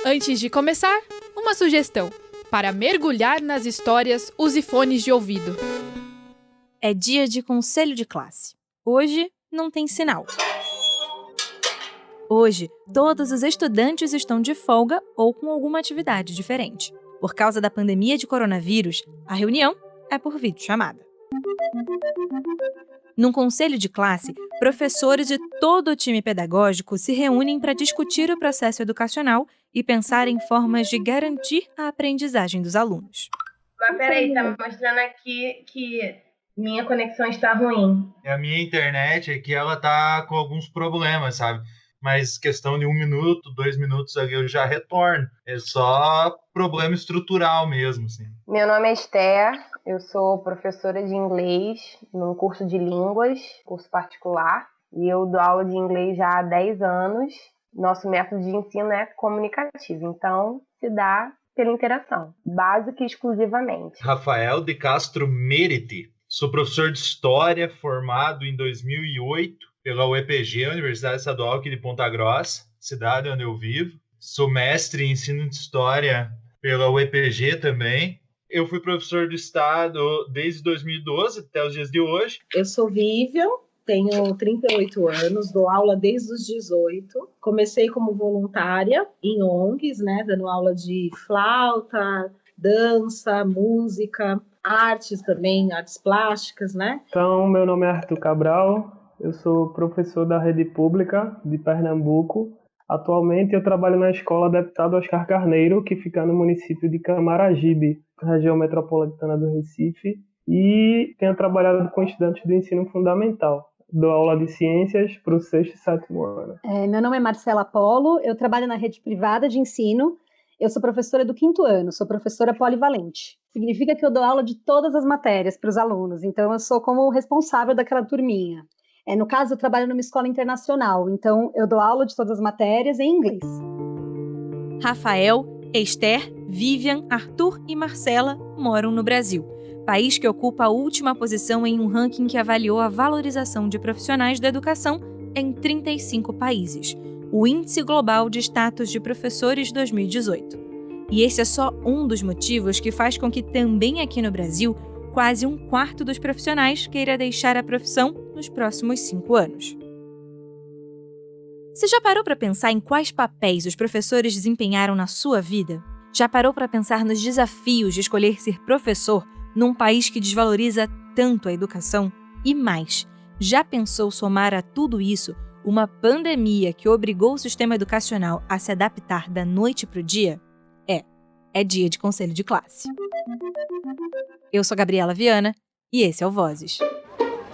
Antes de começar, uma sugestão. Para mergulhar nas histórias, use fones de ouvido. É dia de conselho de classe. Hoje não tem sinal. Hoje, todos os estudantes estão de folga ou com alguma atividade diferente. Por causa da pandemia de coronavírus, a reunião é por videochamada. Num conselho de classe, professores de todo o time pedagógico se reúnem para discutir o processo educacional e pensar em formas de garantir a aprendizagem dos alunos. Mas peraí, tá mostrando aqui que minha conexão está ruim. A minha internet aqui, ela tá com alguns problemas, sabe? Mas questão de 1 minuto, 2 minutos ali eu já retorno. É só problema estrutural mesmo, assim. Meu nome é Esther, eu sou professora de inglês num curso de línguas, curso particular, e eu dou aula de inglês já há 10 anos. Nosso método de ensino é comunicativo, então se dá pela interação, básica e exclusivamente. Rafael de Castro Meriti. Sou professor de História, formado em 2008 pela UEPG, Universidade Estadual aqui de Ponta Grossa, cidade onde eu vivo. Sou mestre em ensino de História pela UEPG também. Eu fui professor do Estado desde 2012 até os dias de hoje. Eu sou Vivian, tenho 38 anos, dou aula desde os 18. Comecei como voluntária em ONGs, né, dando aula de flauta, dança, música, artes também, artes plásticas, né? Então, meu nome é Arthur Cabral, eu sou professor da rede pública de Pernambuco. Atualmente eu trabalho na Escola Deputado Oscar Carneiro, que fica no município de Camaragibe, região metropolitana do Recife, e tenho trabalhado com estudantes do ensino fundamental. Dou aula de ciências para o 6º e 7º ano. Meu nome é Marcela Polo, eu trabalho na rede privada de ensino. Eu sou professora do 5º ano, sou professora polivalente. Significa que eu dou aula de todas as matérias para os alunos, então eu sou como responsável daquela turminha. No caso, eu trabalho numa escola internacional, então eu dou aula de todas as matérias em inglês. Rafael, Esther, Vivian, Arthur e Marcela moram no Brasil, país que ocupa a última posição em um ranking que avaliou a valorização de profissionais da educação em 35 países, o Índice Global de Status de Professores 2018. E esse é só um dos motivos que faz com que também aqui no Brasil, quase 1/4 dos profissionais queira deixar a profissão nos próximos 5 anos. Você já parou para pensar em quais papéis os professores desempenharam na sua vida? Já parou para pensar nos desafios de escolher ser professor num país que desvaloriza tanto a educação? E mais, já pensou somar a tudo isso uma pandemia que obrigou o sistema educacional a se adaptar da noite para o dia? É dia de conselho de classe. Eu sou Gabriela Viana e esse é o Vozes.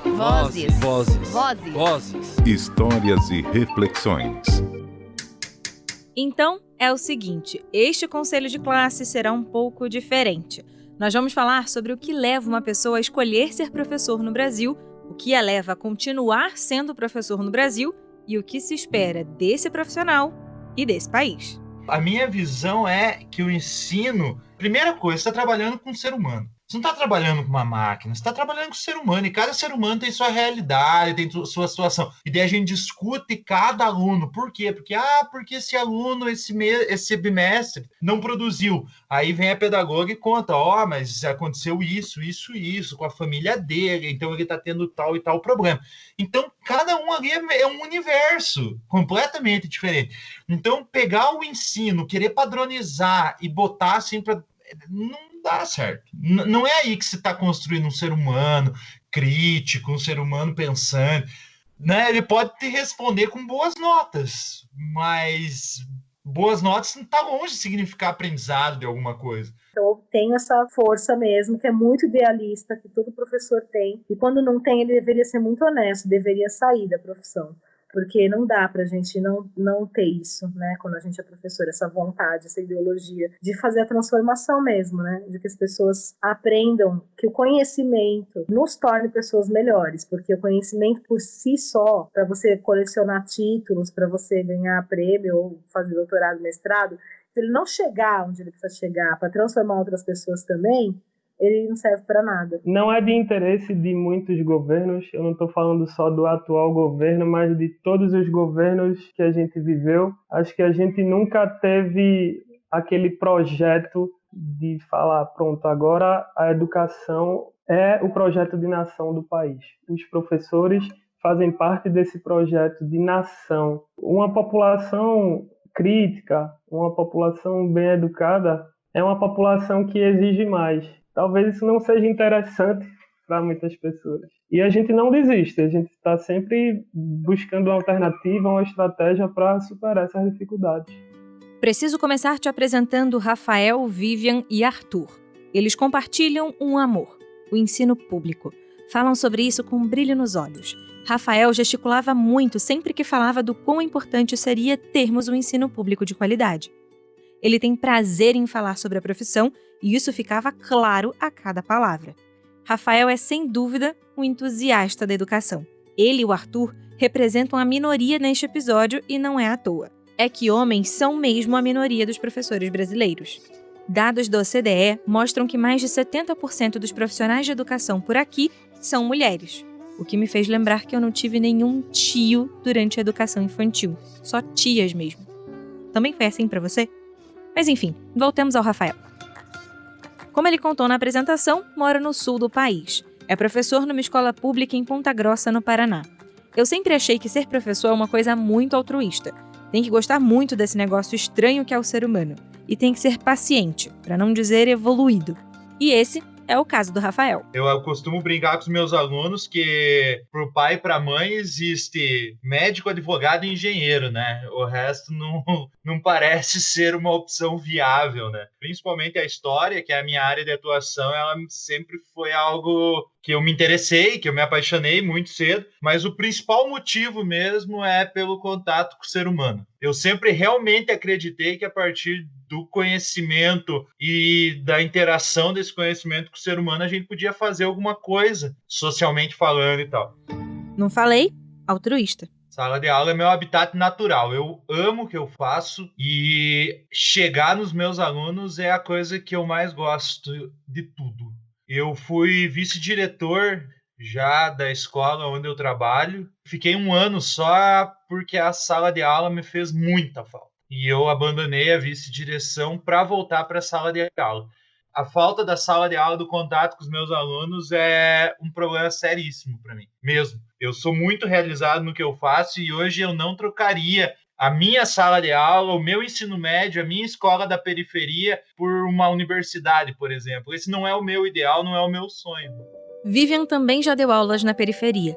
Vozes. Vozes. Vozes. Vozes. Histórias e reflexões. Então, é o seguinte, este conselho de classe será um pouco diferente. Nós vamos falar sobre o que leva uma pessoa a escolher ser professor no Brasil, o que a leva a continuar sendo professor no Brasil e o que se espera desse profissional e desse país. A minha visão é que o ensino, primeira coisa, você está trabalhando com um ser humano. Você não está trabalhando com uma máquina, você está trabalhando com o ser humano, e cada ser humano tem sua realidade, tem sua situação. E daí a gente discute cada aluno. Por quê? Porque esse aluno, esse bimestre, não produziu. Aí vem a pedagoga e conta, mas aconteceu isso com a família dele, então ele está tendo tal e tal problema. Então, cada um ali é um universo completamente diferente. Então, pegar o ensino, querer padronizar e botar assim para... não dá certo. Não é aí que se está construindo um ser humano crítico, um ser humano pensante, né? Ele pode te responder com boas notas, mas boas notas não está longe de significar aprendizado de alguma coisa. Então, eu tenho essa força mesmo, que é muito idealista, que todo professor tem, e quando não tem, ele deveria ser muito honesto, deveria sair da profissão. Porque não dá para a gente não ter isso, né? Quando a gente é professor, essa vontade, essa ideologia de fazer a transformação mesmo, né? De que as pessoas aprendam, que o conhecimento nos torne pessoas melhores, porque o conhecimento por si só, para você colecionar títulos, para você ganhar prêmio ou fazer doutorado, mestrado, se ele não chegar onde ele precisa chegar para transformar outras pessoas também, ele não serve para nada. Não é de interesse de muitos governos, eu não estou falando só do atual governo, mas de todos os governos que a gente viveu. Acho que a gente nunca teve aquele projeto de falar, pronto, agora a educação é o projeto de nação do país. Os professores fazem parte desse projeto de nação. Uma população crítica, uma população bem educada, é uma população que exige mais. Talvez isso não seja interessante para muitas pessoas. E a gente não desiste, a gente está sempre buscando uma alternativa, uma estratégia para superar essas dificuldades. Preciso começar te apresentando Rafael, Vivian e Arthur. Eles compartilham um amor, o ensino público. Falam sobre isso com um brilho nos olhos. Rafael gesticulava muito sempre que falava do quão importante seria termos um ensino público de qualidade. Ele tem prazer em falar sobre a profissão e isso ficava claro a cada palavra. Rafael é, sem dúvida, um entusiasta da educação. Ele e o Arthur representam a minoria neste episódio e não é à toa. É que homens são mesmo a minoria dos professores brasileiros. Dados da OCDE mostram que mais de 70% dos profissionais de educação por aqui são mulheres, o que me fez lembrar que eu não tive nenhum tio durante a educação infantil, só tias mesmo. Também foi assim para você? Mas enfim, voltemos ao Rafael. Como ele contou na apresentação, mora no sul do país. É professor numa escola pública em Ponta Grossa, no Paraná. Eu sempre achei que ser professor é uma coisa muito altruísta. Tem que gostar muito desse negócio estranho que é o ser humano. E tem que ser paciente, para não dizer evoluído. E esse é o caso do Rafael. Eu costumo brincar com os meus alunos que pro pai e pra mãe existe médico, advogado e engenheiro, né? O resto não parece ser uma opção viável, né? Principalmente a história, que é a minha área de atuação, ela sempre foi algo que eu me interessei, que eu me apaixonei muito cedo, mas o principal motivo mesmo é pelo contato com o ser humano. Eu sempre realmente acreditei que a partir do conhecimento e da interação desse conhecimento com o ser humano, a gente podia fazer alguma coisa, socialmente falando e tal. Não falei? Altruísta. Sala de aula é meu habitat natural. Eu amo o que eu faço e chegar nos meus alunos é a coisa que eu mais gosto de tudo. Eu fui vice-diretor já da escola onde eu trabalho. Fiquei 1 ano só porque a sala de aula me fez muita falta. E eu abandonei a vice-direção para voltar para a sala de aula. A falta da sala de aula, do contato com os meus alunos é um problema seríssimo para mim, mesmo. Eu sou muito realizado no que eu faço e hoje eu não trocaria a minha sala de aula, o meu ensino médio, a minha escola da periferia por uma universidade, por exemplo. Esse não é o meu ideal, não é o meu sonho. Vivian também já deu aulas na periferia.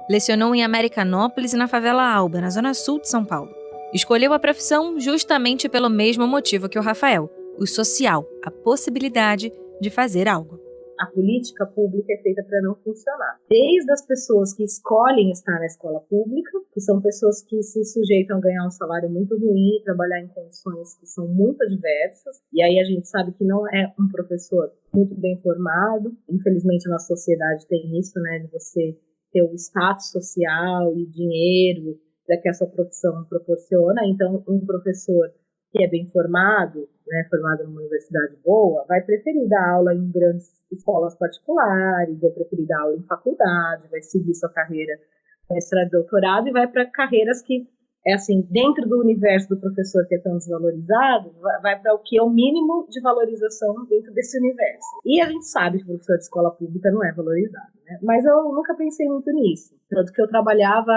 Lecionou em Americanópolis e na favela Alba, na zona sul de São Paulo. Escolheu a profissão justamente pelo mesmo motivo que o Rafael, o social, a possibilidade de fazer algo. A política pública é feita para não funcionar. Desde as pessoas que escolhem estar na escola pública, que são pessoas que se sujeitam a ganhar um salário muito ruim, trabalhar em condições que são muito adversas, e aí a gente sabe que não é um professor muito bem formado. Infelizmente, a nossa sociedade tem isso, né, de você ter o status social e dinheiro que a sua profissão proporciona. Então, um professor que é bem formado, né, formado numa universidade boa, vai preferir dar aula em grandes escolas particulares, vai preferir dar aula em faculdade, vai seguir sua carreira mestrado e doutorado e vai para carreiras que, assim, dentro do universo do professor que é tão desvalorizado, vai para o que é o mínimo de valorização dentro desse universo. E a gente sabe que o professor de escola pública não é valorizado, né? Mas eu nunca pensei muito nisso. Tanto que eu trabalhava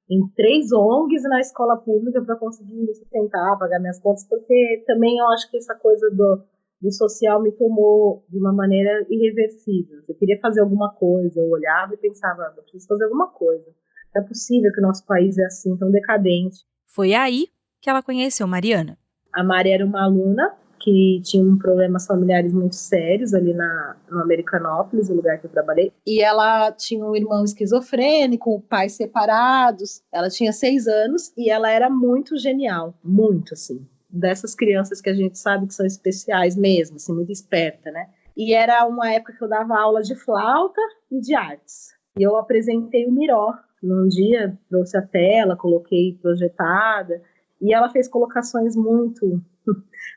em 3 ONGs na escola pública para conseguir me sustentar, pagar minhas contas, porque também eu acho que essa coisa do social me tomou de uma maneira irreversível. Eu queria fazer alguma coisa, eu olhava e pensava, eu preciso fazer alguma coisa. Não é possível que o nosso país é assim, tão decadente. Foi aí que ela conheceu Mariana. A Mari era uma aluna que tinha problemas familiares muito sérios ali no Americanópolis, o lugar que eu trabalhei. E ela tinha um irmão esquizofrênico, pais separados. Ela tinha 6 anos e ela era muito genial, muito, assim. Dessas crianças que a gente sabe que são especiais mesmo, assim, muito esperta, né? E era uma época que eu dava aula de flauta e de artes. E eu apresentei o Miró. Num dia, trouxe a tela, coloquei projetada. E ela fez colocações muito,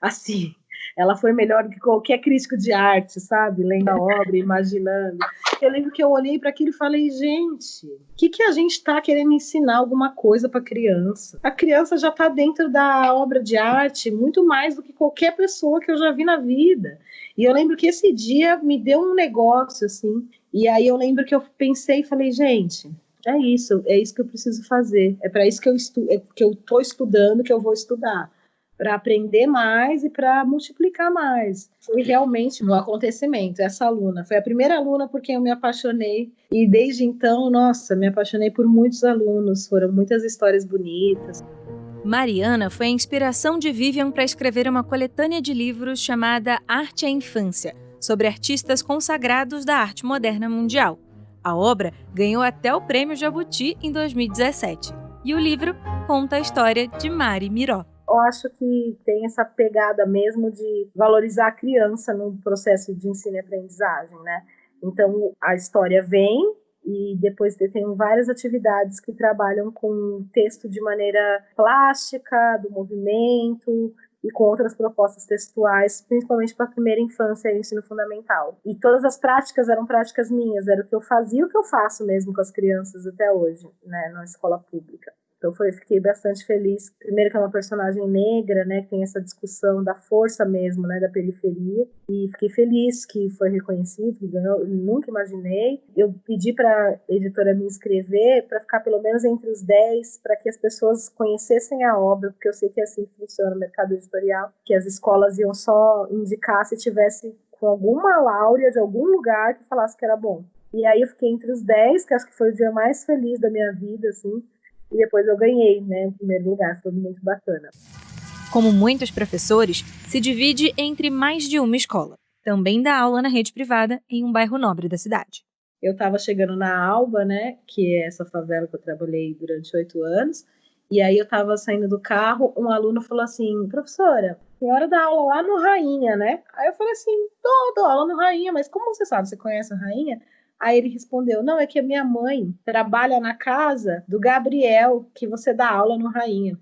assim, Ela foi melhor do que qualquer crítico de arte, sabe? Lendo a obra, imaginando. Eu lembro que eu olhei para aquilo e falei, gente, o que a gente está querendo ensinar alguma coisa para a criança? A criança já está dentro da obra de arte muito mais do que qualquer pessoa que eu já vi na vida. E eu lembro que esse dia me deu um negócio, assim. E aí eu lembro que eu pensei e falei, gente, é isso que eu preciso fazer. É para isso que eu estou estudando, que eu vou estudar. Para aprender mais e para multiplicar mais. Foi realmente um acontecimento. Essa aluna foi a primeira aluna por quem eu me apaixonei, e desde então, nossa, me apaixonei por muitos alunos, foram muitas histórias bonitas. Mariana foi a inspiração de Vivian para escrever uma coletânea de livros chamada Arte à Infância, sobre artistas consagrados da arte moderna mundial. A obra ganhou até o Prêmio Jabuti em 2017, e o livro conta a história de Mari Miró. Eu acho que tem essa pegada mesmo de valorizar a criança no processo de ensino e aprendizagem, né? Então, a história vem e depois tem várias atividades que trabalham com o texto de maneira plástica, do movimento e com outras propostas textuais, principalmente para a primeira infância e ensino fundamental. E todas as práticas eram práticas minhas, era o que eu fazia e o que eu faço mesmo com as crianças até hoje, né, na escola pública. Então fiquei bastante feliz. Primeiro que é uma personagem negra, né, que tem essa discussão da força mesmo, né, da periferia. E fiquei feliz que foi reconhecido, que ganhou, nunca imaginei. Eu pedi para a editora me inscrever para ficar pelo menos entre os 10, para que as pessoas conhecessem a obra, porque eu sei que é assim que funciona o mercado editorial, que as escolas iam só indicar se tivesse com alguma láurea de algum lugar que falasse que era bom. E aí eu fiquei entre os 10, que acho que foi o dia mais feliz da minha vida, assim. E depois eu ganhei, né, em primeiro lugar, foi muito bacana. Como muitos professores, se divide entre mais de uma escola. Também dá aula na rede privada em um bairro nobre da cidade. Eu estava chegando na Alba, né, que é essa favela que eu trabalhei durante 8 anos, e aí eu estava saindo do carro, um aluno falou assim, professora, a senhora dá aula lá no Rainha, né? Aí eu falei assim, dou aula no Rainha, mas como você sabe, você conhece o Rainha? Aí ele respondeu, não, é que a minha mãe trabalha na casa do Gabriel, que você dá aula no Rainha.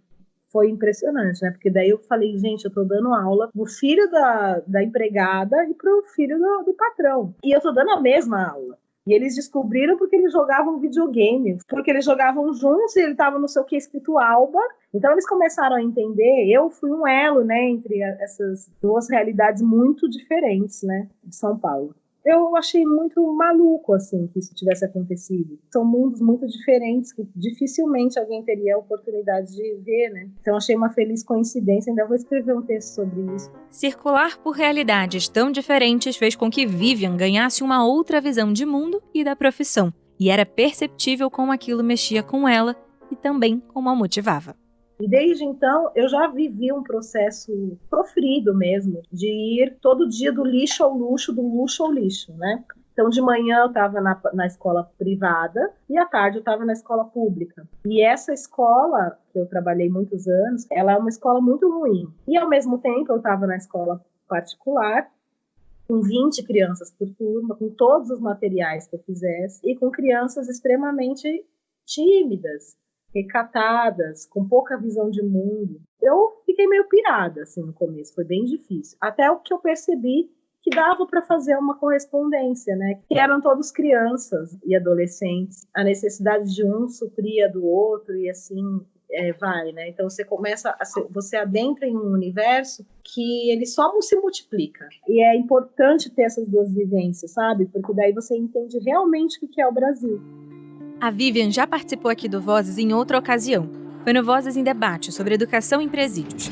Foi impressionante, né? Porque daí eu falei, gente, eu tô dando aula pro filho da empregada e pro filho do patrão. E eu tô dando a mesma aula. E eles descobriram porque eles jogavam videogame, porque eles jogavam juntos e ele tava no seu que escrito Alba. Então eles começaram a entender, eu fui um elo, né, entre essas duas realidades muito diferentes, né, de São Paulo. Eu achei muito maluco, assim, que isso tivesse acontecido. São mundos muito diferentes que dificilmente alguém teria a oportunidade de ver, né? Então achei uma feliz coincidência, ainda vou escrever um texto sobre isso. Circular por realidades tão diferentes fez com que Vivian ganhasse uma outra visão de mundo e da profissão. E era perceptível como aquilo mexia com ela e também como a motivava. E desde então, eu já vivi um processo sofrido mesmo, de ir todo dia do lixo ao luxo, do luxo ao lixo, né? Então, de manhã eu estava na escola privada e à tarde eu estava na escola pública. E essa escola, que eu trabalhei muitos anos, ela é uma escola muito ruim. E, ao mesmo tempo, eu estava na escola particular, com 20 crianças por turma, com todos os materiais que eu fizesse, e com crianças extremamente tímidas, recatadas, com pouca visão de mundo. Eu fiquei meio pirada, assim, no começo, foi bem difícil. Até o que eu percebi que dava para fazer uma correspondência, né? Que eram todos crianças e adolescentes. A necessidade de um supria do outro e assim vai, né? Então você adentra em um universo que ele só se multiplica. E é importante ter essas duas vivências, sabe? Porque daí você entende realmente o que é o Brasil. A Vivian já participou aqui do Vozes em outra ocasião. Foi no Vozes em Debate, sobre educação em presídios.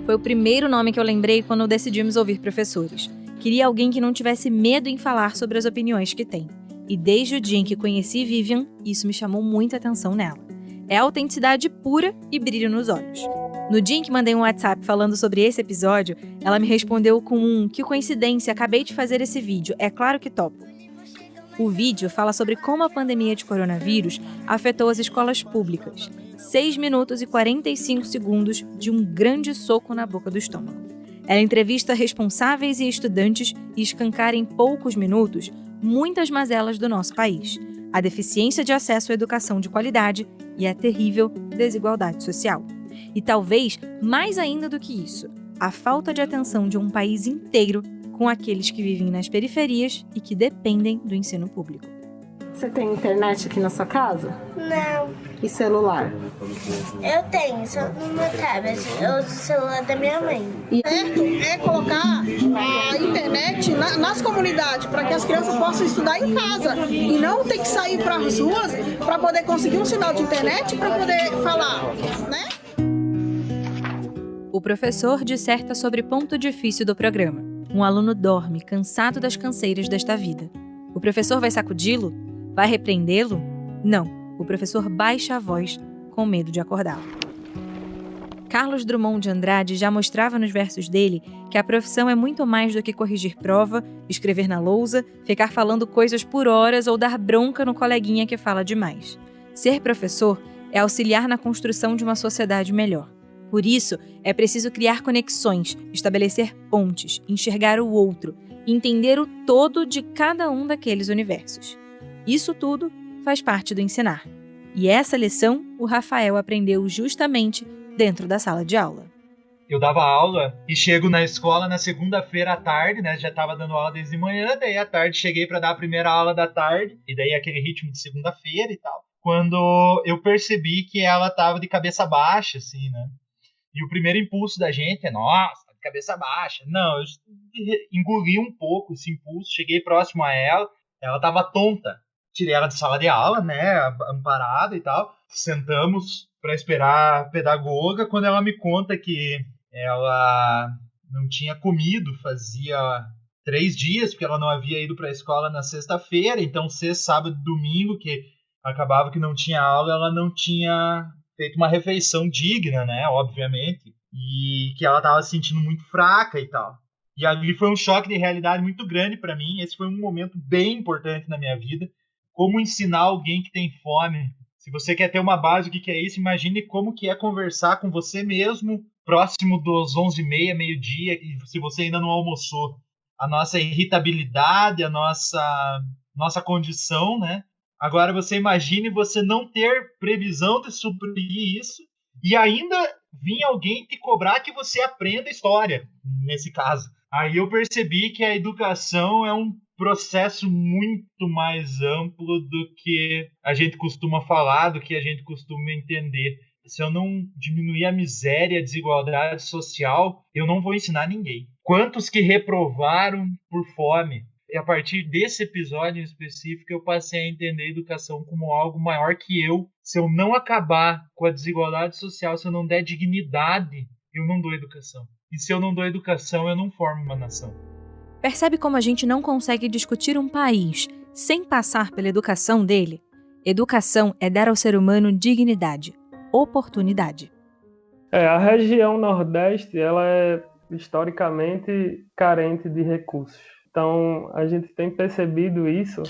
Foi o primeiro nome que eu lembrei quando decidimos ouvir professores. Queria alguém que não tivesse medo em falar sobre as opiniões que tem. E desde o dia em que conheci Vivian, isso me chamou muita atenção nela. É autenticidade pura e brilho nos olhos. No dia em que mandei um WhatsApp falando sobre esse episódio, ela me respondeu com que coincidência, acabei de fazer esse vídeo, é claro que topo. O vídeo fala sobre como a pandemia de coronavírus afetou as escolas públicas. 6 minutos e 45 segundos de um grande soco na boca do estômago. Ela entrevista responsáveis e estudantes e escancara em poucos minutos muitas mazelas do nosso país, a deficiência de acesso à educação de qualidade e a terrível desigualdade social. E talvez, mais ainda do que isso, a falta de atenção de um país inteiro com aqueles que vivem nas periferias e que dependem do ensino público. Você tem internet aqui na sua casa? Não. E celular? Eu tenho, só no meu tablet. Eu uso o celular da minha mãe. Certo é colocar a internet nas comunidades para que as crianças possam estudar em casa e não ter que sair para as ruas para poder conseguir um sinal de internet para poder falar, né? O professor disserta sobre ponto difícil do programa. Um aluno dorme, cansado das canseiras desta vida. O professor vai sacudi-lo? Vai repreendê-lo? Não. O professor baixa a voz, com medo de acordá-lo. Carlos Drummond de Andrade já mostrava nos versos dele que a profissão é muito mais do que corrigir prova, escrever na lousa, ficar falando coisas por horas ou dar bronca no coleguinha que fala demais. Ser professor é auxiliar na construção de uma sociedade melhor. Por isso, é preciso criar conexões, estabelecer pontes, enxergar o outro, entender o todo de cada um daqueles universos. Isso tudo faz parte do ensinar. E essa lição o Rafael aprendeu justamente dentro da sala de aula. Eu dava aula e chego na escola na segunda-feira à tarde, né? Já estava dando aula desde manhã, daí à tarde cheguei para dar a primeira aula da tarde, e daí aquele ritmo de segunda-feira e tal. Quando eu percebi que ela estava de cabeça baixa, assim, né? E o primeiro impulso da gente é, nossa, de cabeça baixa. Não, eu engoli um pouco esse impulso, cheguei próximo a ela estava tonta. Tirei ela de sala de aula, né, amparada e tal. Sentamos para esperar a pedagoga, quando ela me conta que ela não tinha comido fazia 3 dias, porque ela não havia ido para a escola na sexta-feira, então sexta, sábado e domingo, que acabava que não tinha aula, ela não tinha feito uma refeição digna, né, obviamente, e que ela estava se sentindo muito fraca e tal. E ali foi um choque de realidade muito grande para mim. Esse foi um momento bem importante na minha vida. Como ensinar alguém que tem fome. Se você quer ter uma base do que é isso, imagine como que é conversar com você mesmo próximo dos 11h30, meio-dia, e se você ainda não almoçou. A nossa irritabilidade, a nossa condição, né? Agora você imagine você não ter previsão de suprir isso e ainda vir alguém te cobrar que você aprenda história, nesse caso. Aí eu percebi que a educação é um processo muito mais amplo do que a gente costuma falar, do que a gente costuma entender. Se eu não diminuir a miséria, a desigualdade social, eu não vou ensinar ninguém. Quantos que reprovaram por fome? E a partir desse episódio em específico, eu passei a entender a educação como algo maior que eu. Se eu não acabar com a desigualdade social, se eu não der dignidade, eu não dou educação. E se eu não dou educação, eu não formo uma nação. Percebe como a gente não consegue discutir um país sem passar pela educação dele? Educação é dar ao ser humano dignidade, oportunidade. A região Nordeste, ela é historicamente carente de recursos. Então, a gente tem percebido isso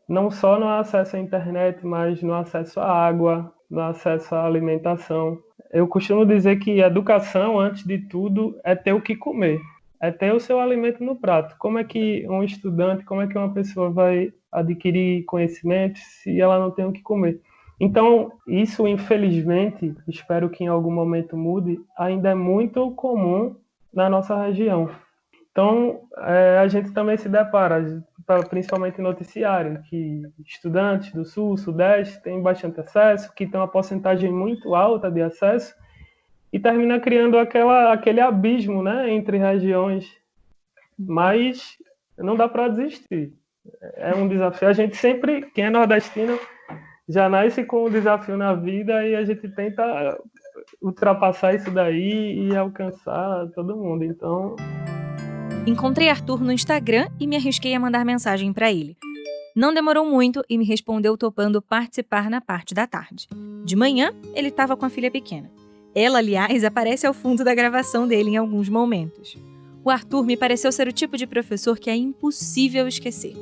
não só no acesso à internet, mas no acesso à água, no acesso à alimentação. Eu costumo dizer que educação, antes de tudo, é ter o que comer, é ter o seu alimento no prato. Como é que um estudante, como é que uma pessoa vai adquirir conhecimento se ela não tem o que comer? Então, isso, infelizmente, espero que em algum momento mude, ainda é muito comum na nossa região. Então, a gente também se depara, principalmente no noticiário, que estudantes do Sul, Sudeste têm bastante acesso, que tem uma porcentagem muito alta de acesso, e termina criando aquele abismo, né, entre regiões. Mas não dá para desistir. É um desafio. A gente sempre, quem é nordestino, já nasce com um desafio na vida e a gente tenta ultrapassar isso daí e alcançar todo mundo. Então... Encontrei Arthur no Instagram e me arrisquei a mandar mensagem para ele. Não demorou muito e me respondeu topando participar na parte da tarde. De manhã, ele estava com a filha pequena. Ela, aliás, aparece ao fundo da gravação dele em alguns momentos. O Arthur me pareceu ser o tipo de professor que é impossível esquecer.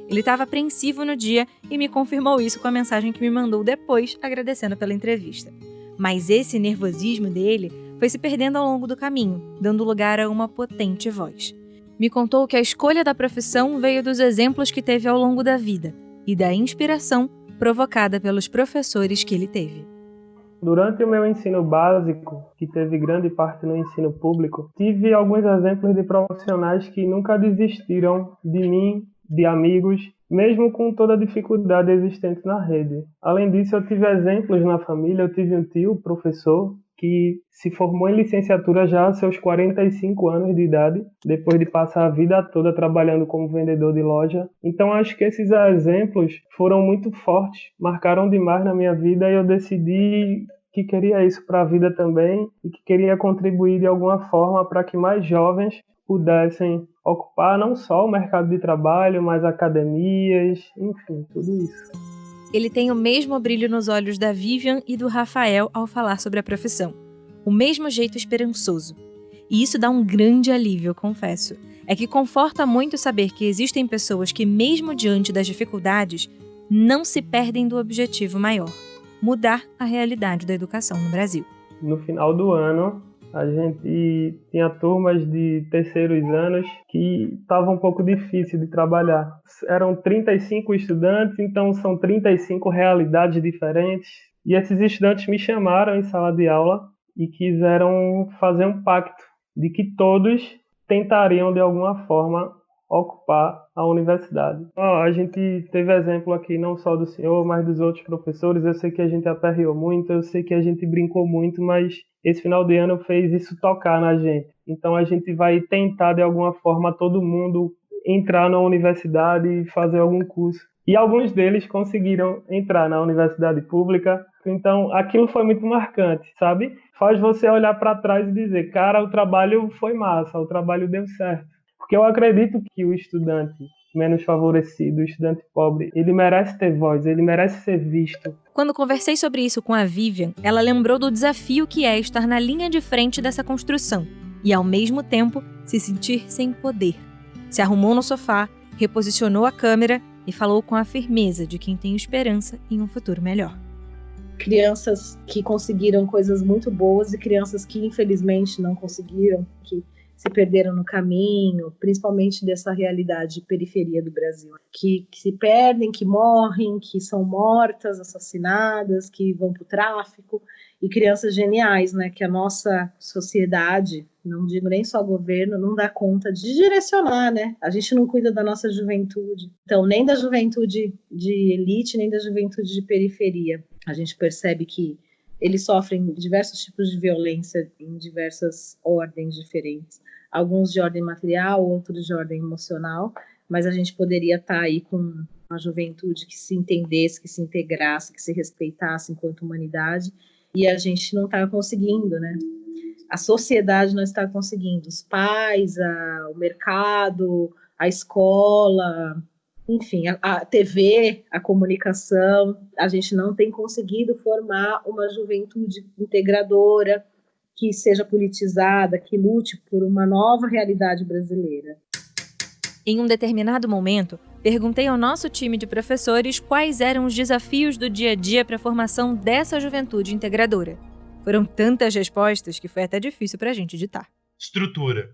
Ele estava apreensivo no dia e me confirmou isso com a mensagem que me mandou depois, agradecendo pela entrevista. Mas esse nervosismo dele foi se perdendo ao longo do caminho, dando lugar a uma potente voz. Me contou que a escolha da profissão veio dos exemplos que teve ao longo da vida e da inspiração provocada pelos professores que ele teve. Durante o meu ensino básico, que teve grande parte no ensino público, tive alguns exemplos de profissionais que nunca desistiram de mim, de amigos, mesmo com toda a dificuldade existente na rede. Além disso, eu tive exemplos na família. Eu tive um tio, professor, que se formou em licenciatura já aos seus 45 anos de idade, depois de passar a vida toda trabalhando como vendedor de loja. Então, acho que esses exemplos foram muito fortes, marcaram demais na minha vida, e eu decidi que queria isso para a vida também e que queria contribuir de alguma forma para que mais jovens pudessem ocupar não só o mercado de trabalho, mas academias, enfim, tudo isso. Ele tem o mesmo brilho nos olhos da Vivian e do Rafael ao falar sobre a profissão. O mesmo jeito esperançoso. E isso dá um grande alívio, eu confesso. É que conforta muito saber que existem pessoas que, mesmo diante das dificuldades, não se perdem do objetivo maior: mudar a realidade da educação no Brasil. No final do ano, a gente tinha turmas de terceiros anos que estava um pouco difícil de trabalhar. Eram 35 estudantes, então são 35 realidades diferentes. E esses estudantes me chamaram em sala de aula e quiseram fazer um pacto de que todos tentariam, de alguma forma, ocupar a universidade. A gente teve exemplo aqui não só do senhor, mas dos outros professores. Eu sei que a gente aperreou muito, eu sei que a gente brincou muito, mas esse final de ano fez isso tocar na gente. Então a gente vai tentar, de alguma forma, todo mundo entrar na universidade e fazer algum curso. E alguns deles conseguiram entrar na universidade pública. Então aquilo foi muito marcante, sabe? Faz você olhar para trás e dizer, cara, o trabalho foi massa, o trabalho deu certo. Porque eu acredito que o estudante menos favorecido, o estudante pobre, ele merece ter voz, ele merece ser visto. Quando conversei sobre isso com a Vivian, ela lembrou do desafio que é estar na linha de frente dessa construção e, ao mesmo tempo, se sentir sem poder. Se arrumou no sofá, reposicionou a câmera e falou com a firmeza de quem tem esperança em um futuro melhor. Crianças que conseguiram coisas muito boas e crianças que, infelizmente, não conseguiram, que se perderam no caminho, principalmente dessa realidade de periferia do Brasil, que se perdem, que morrem, que são mortas, assassinadas, que vão para o tráfico, e crianças geniais, né, que a nossa sociedade, não digo nem só governo, não dá conta de direcionar, né? A gente não cuida da nossa juventude, então nem da juventude de elite, nem da juventude de periferia. A gente percebe que eles sofrem diversos tipos de violência em diversas ordens diferentes. Alguns de ordem material, outros de ordem emocional, mas a gente poderia estar aí com uma juventude que se entendesse, que se integrasse, que se respeitasse enquanto humanidade, e a gente não está conseguindo, né? A sociedade não está conseguindo. Os pais, o mercado, a escola, enfim, a TV, a comunicação, a gente não tem conseguido formar uma juventude integradora, que seja politizada, que lute por uma nova realidade brasileira. Em um determinado momento, perguntei ao nosso time de professores quais eram os desafios do dia a dia para a formação dessa juventude integradora. Foram tantas respostas que foi até difícil para a gente editar. Estrutura.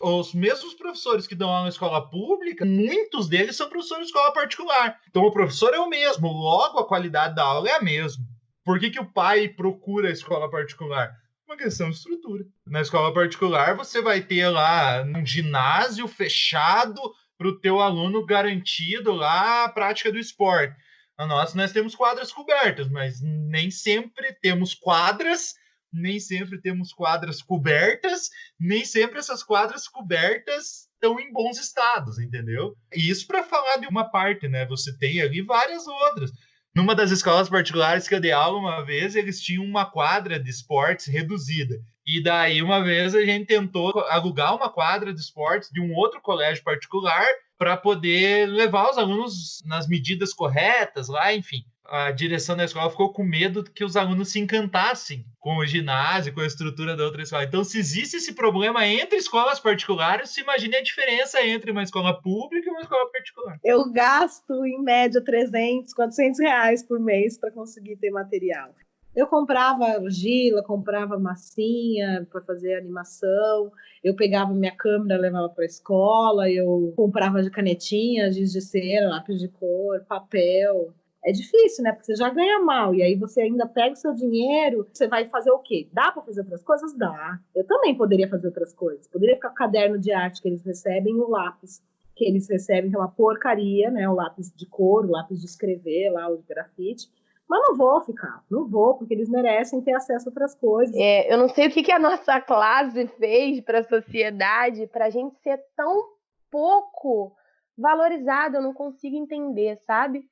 Os mesmos professores que dão aula na escola pública, muitos deles são professores de escola particular. Então o professor é o mesmo, logo a qualidade da aula é a mesma. Por que o pai procura a escola particular? Uma questão de estrutura. Na escola particular você vai ter lá um ginásio fechado para o teu aluno garantido lá a prática do esporte. Na nossa nós temos quadras cobertas, mas nem sempre temos quadras, nem sempre temos quadras cobertas, nem sempre essas quadras cobertas estão em bons estados, entendeu? E isso para falar de uma parte, né? Você tem ali várias outras. Numa das escolas particulares que eu dei aula uma vez, eles tinham uma quadra de esportes reduzida. E daí uma vez a gente tentou alugar uma quadra de esportes de um outro colégio particular para poder levar os alunos nas medidas corretas lá, enfim. A direção da escola ficou com medo que os alunos se encantassem com o ginásio, com a estrutura da outra escola. Então, se existe esse problema entre escolas particulares, se imagine a diferença entre uma escola pública e uma escola particular. Eu gasto, em média, 300, 400 reais por mês para conseguir ter material. Eu comprava argila, comprava massinha para fazer animação, eu pegava minha câmera, levava para a escola, eu comprava de canetinha, giz de cera, lápis de cor, papel. É difícil, né? Porque você já ganha mal, e aí você ainda pega o seu dinheiro, você vai fazer o quê? Dá para fazer outras coisas? Dá. Eu também poderia fazer outras coisas. Poderia ficar com o caderno de arte que eles recebem, o lápis que eles recebem, que é uma porcaria, né? O lápis de cor, o lápis de escrever, lá, o de grafite. Mas não vou ficar, não vou, porque eles merecem ter acesso a outras coisas. Eu não sei o que a nossa classe fez para a sociedade, para a gente ser tão pouco valorizado, eu não consigo entender, sabe?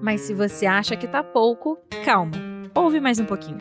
Mas se você acha que tá pouco, calma, ouve mais um pouquinho.